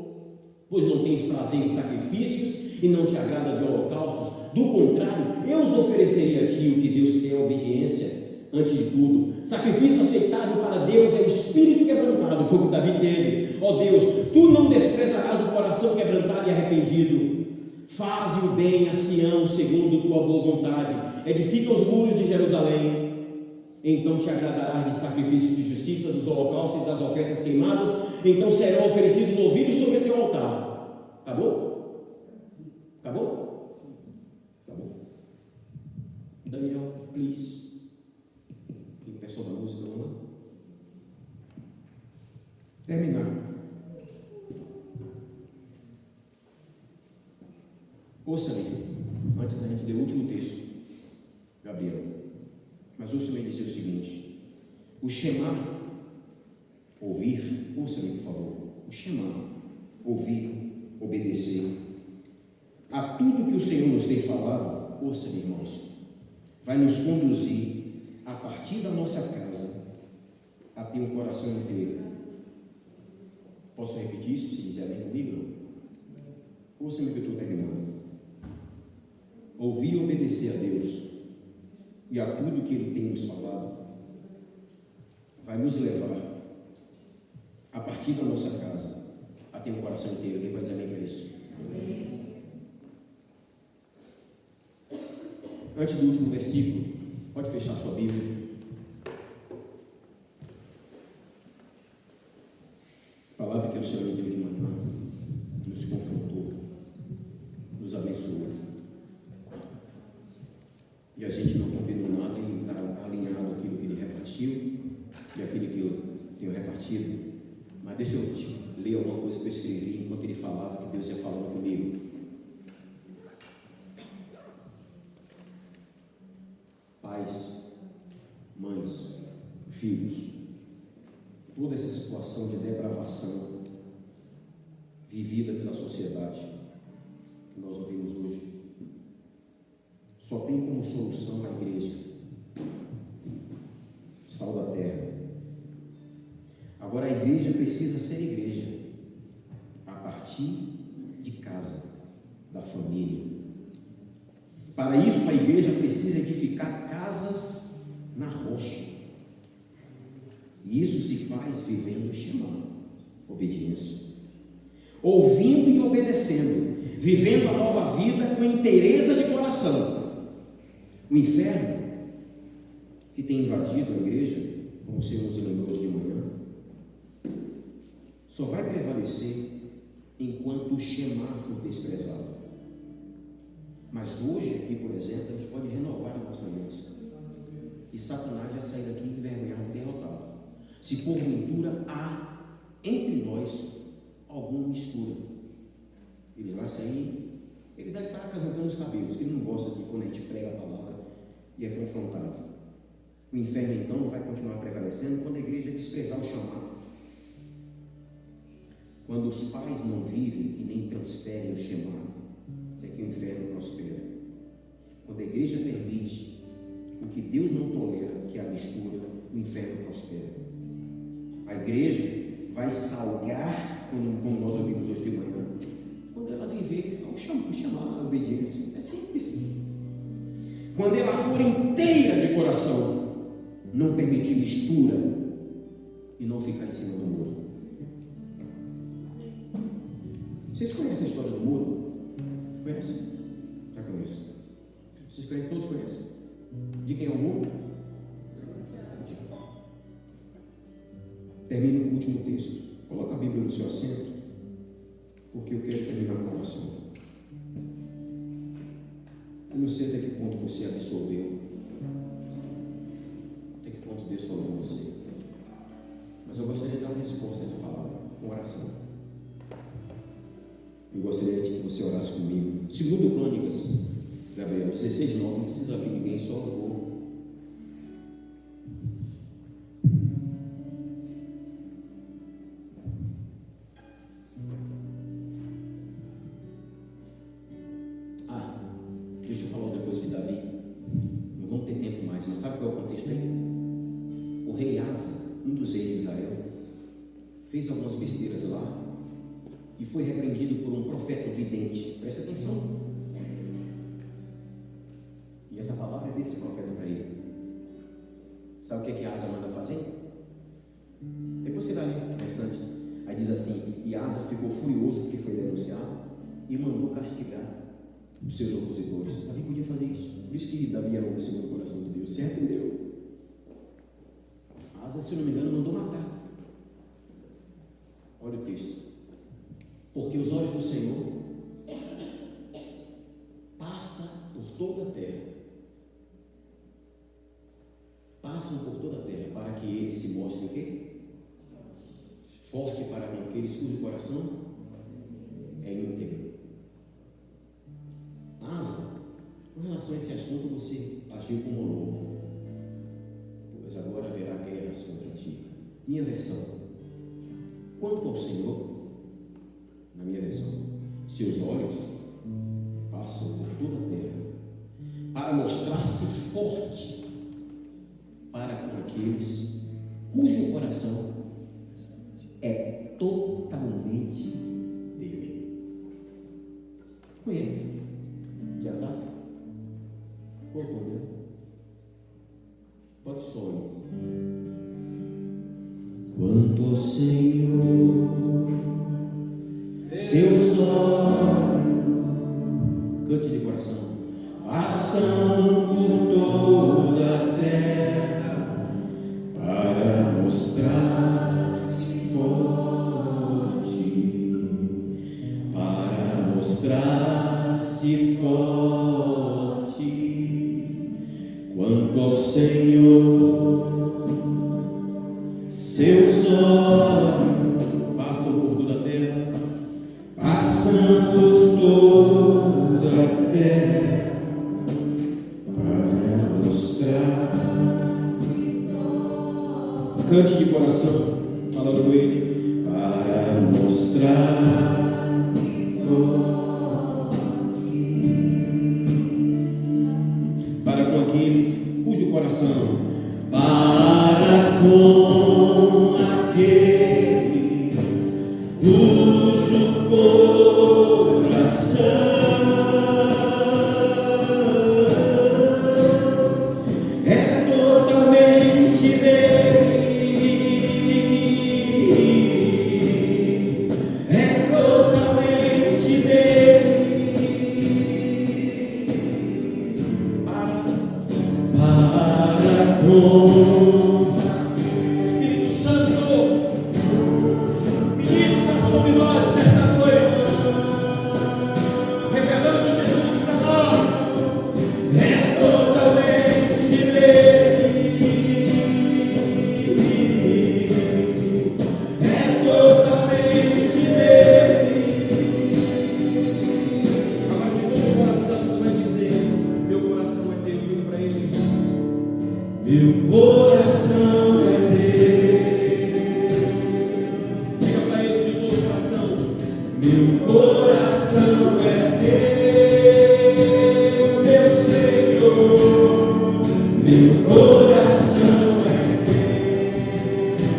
pois não tens prazer em sacrifícios e não te agrada de holocaustos. Do contrário, eu os ofereceria a ti. O que Deus quer é obediência antes de tudo. Sacrifício aceitável para Deus é o espírito quebrantado, foi o que Davi teve. Ó Deus, tu não desprezarás o coração quebrantado e arrependido. Faze o bem a Sião segundo tua boa vontade, edifica os muros de Jerusalém. Então te agradarás de sacrifício de justiça, dos holocaustos e das ofertas queimadas. Então serão oferecidos novilhos sobre o teu altar. Acabou? Acabou? Acabou? Daniel, please. Quem pessoal da música, vamos lá? Terminar. Ouça-me, antes da gente ler o último texto, Gabriel. Mas ouça-me dizer o seguinte: o Shema, ouvir, ouça-me por favor, o Shema, ouvir, obedecer a tudo que o Senhor nos tem falado, ouça-me, irmãos, vai nos conduzir a partir da nossa casa a ter um coração inteiro. Posso repetir isso, se quiserem comigo? Ouça-me que eu estou terminando. Ouvir e obedecer a Deus e a tudo que Ele tem nos falado, vai nos levar, a partir da nossa casa, a ter um coração inteiro. Quem vai dizer amém para isso? Amém. Antes do último versículo, pode fechar sua Bíblia. A palavra que o Senhor nos deu de manhã, nos confrontou, nos abençoou. E a gente não combinou nada e está alinhado aquilo que Ele repartiu e aquilo que eu tenho repartido. Mas deixa eu te ler alguma coisa que eu escrevi enquanto ele falava, que Deus ia falando comigo. Pais, mães, filhos, toda essa situação de depravação vivida pela sociedade que nós ouvimos hoje, só tem como solução a igreja, sal da terra. Agora a igreja precisa ser igreja a partir de casa, da família. Para isso a igreja precisa edificar casas na rocha. E isso se faz vivendo o Shema, obediência, ouvindo e obedecendo, vivendo a nova vida com inteireza de coração. O inferno que tem invadido a igreja, como o Senhor nos lembrou hoje de manhã, só vai prevalecer enquanto o Shema for desprezado. Mas hoje aqui, por exemplo, a gente pode renovar a nossa aliança e Satanás vai sair daqui envergonhado e derrotado, se porventura há entre nós alguma mistura. Ele vai sair, ele deve estar arrancando os cabelos, que ele não gosta de quando a gente prega a palavra e é confrontado. O inferno então vai continuar prevalecendo quando a igreja desprezar o chamado, quando os pais não vivem e nem transferem o chamado, é que o inferno prospera. Quando a igreja permite o que Deus não tolera, que é a mistura, o inferno prospera. A igreja vai salgar, como nós ouvimos hoje de manhã, quando ela viver o chamado, a obediência. É simples assim. Quando ela for inteira de coração, não permitir mistura e não ficar em cima do muro. Vocês conhecem a história do muro? Conhecem? Já conhecem? Vocês conhecem? Todos conhecem? De quem é o muro? Termino com o último texto. Coloca a Bíblia no seu assento, porque eu quero terminar com a oração. Eu não sei até que ponto você absorveu, até que ponto Deus falou com você, mas eu gostaria de dar uma resposta a essa palavra, com oração. Eu gostaria de que você orasse comigo. Segundo Crônicas, Gabriel, 16:9, não precisa vir ninguém, só eu vou. Deixa eu falar outra coisa de Davi. Não vamos ter tempo mais, mas sabe qual é o contexto aí? O rei Asa, um dos reis de Israel, fez algumas besteiras lá e foi repreendido por um profeta vidente. Presta atenção. E essa palavra é desse profeta para ele. Sabe o que é que Asa manda fazer? Depois você vai ler no restante. Aí diz assim: e Asa ficou furioso porque foi denunciado e mandou castigar os seus opositores. Davi podia fazer isso. Por isso que Davi era o segundo coração de Deus. Você entendeu? Asa, se eu não me engano, mandou matar. Olha o texto. Porque os olhos do Senhor passam por toda a terra. Passam por toda a terra, para que ele se mostre o quê? Forte para com aqueles cujo coração é íntegro. Asa, com relação a esse assunto, você agiu como louco, pois agora haverá guerras contra ti. Minha versão: quanto ao Senhor, na minha versão, seus olhos passam por toda a terra, para mostrar-se forte para com aqueles cujo coração é totalmente dele. Conhece? De Asaf? Qual o nome? Pode só. Quanto ao Senhor, seus olhos, cante de coração, passam por toda a terra para mostrar-se forte, para mostrar-se forte. Quanto ao Senhor, seus olhos por toda a terra para mostrar. Cante de coração, falando com Ele, para mostrar. Para com aqueles cujo coração, para com aqueles cujo coração é totalmente dele, é totalmente dele. Para com Espírito Santo, ministra sobre nós nesta noite, revelando Jesus para nós, é totalmente dele, é totalmente dele. Agora de todo o coração você vai dizer, meu coração é teu, diga para Ele, meu coração é teu. Diga para Ele de todo o coração, meu coração é teu, meu Senhor, meu coração é teu.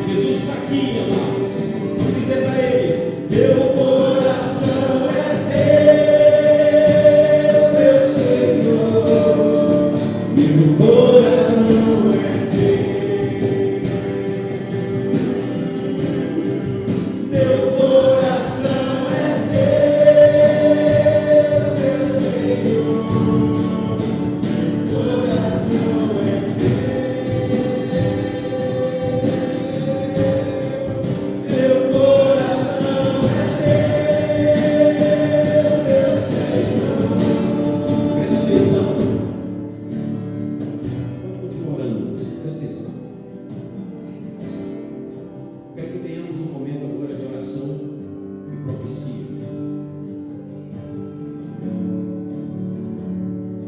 Jesus está aqui, amados. Vamos dizer para Ele, meu coração é teu, meu Senhor, meu coração é teu. Meu coração é teu, meu Senhor, meu coração é teu, meu coração é teu, meu Senhor. Presta atenção. Vamos continuar orando. Presta atenção. Quero que tenhamos um momento agora de oração e profecia.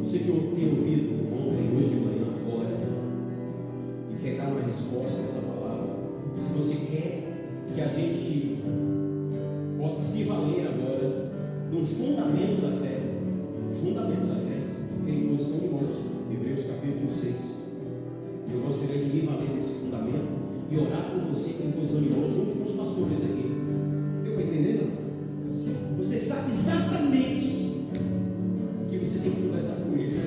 Você que eu tenho ouvido ontem, hoje de manhã, agora, e quer dar uma resposta a essa palavra, se você quer que a gente possa se valer agora de um fundamento da fé, em posição, irmãos, Hebreus capítulo 6, eu gostaria de me valer desse fundamento e orar por você em posição de irmãos, junto com os pastores aqui. Eu estou entendendo? Você sabe exatamente o que você tem que conversar com ele.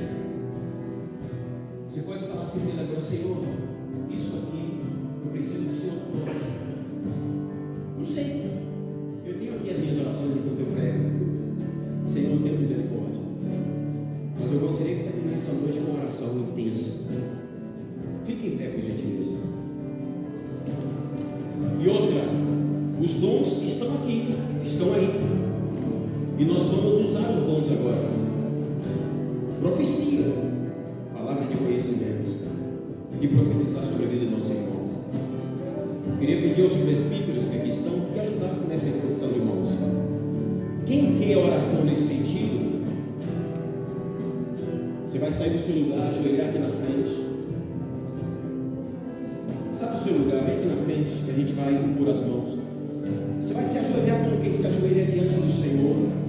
Você pode falar assim para ele agora, Senhor, isso aqui, eu preciso do Senhor. Não sei. Eu tenho aqui as minhas orações enquanto eu prego. Senhor, tenha misericórdia. Mas eu gostaria que terminasse essa noite com uma oração intensa. Fique em pé, por gentileza. E outra, os dons estão aqui, estão aí. E nós vamos usar os dons agora. Profecia, palavra de conhecimento, e profetizar sobre a vida do nosso irmão. Eu queria pedir aos presbíteros que aqui estão que ajudassem nessa posição, irmãos. Quem quer oração nesse sentido, você vai sair do seu lugar, ajoelhar aqui na frente. Sabe o seu lugar, vem aqui na frente, que a gente vai impor as mãos. Você vai se ajoelhar como quem se ajoelha diante do Senhor.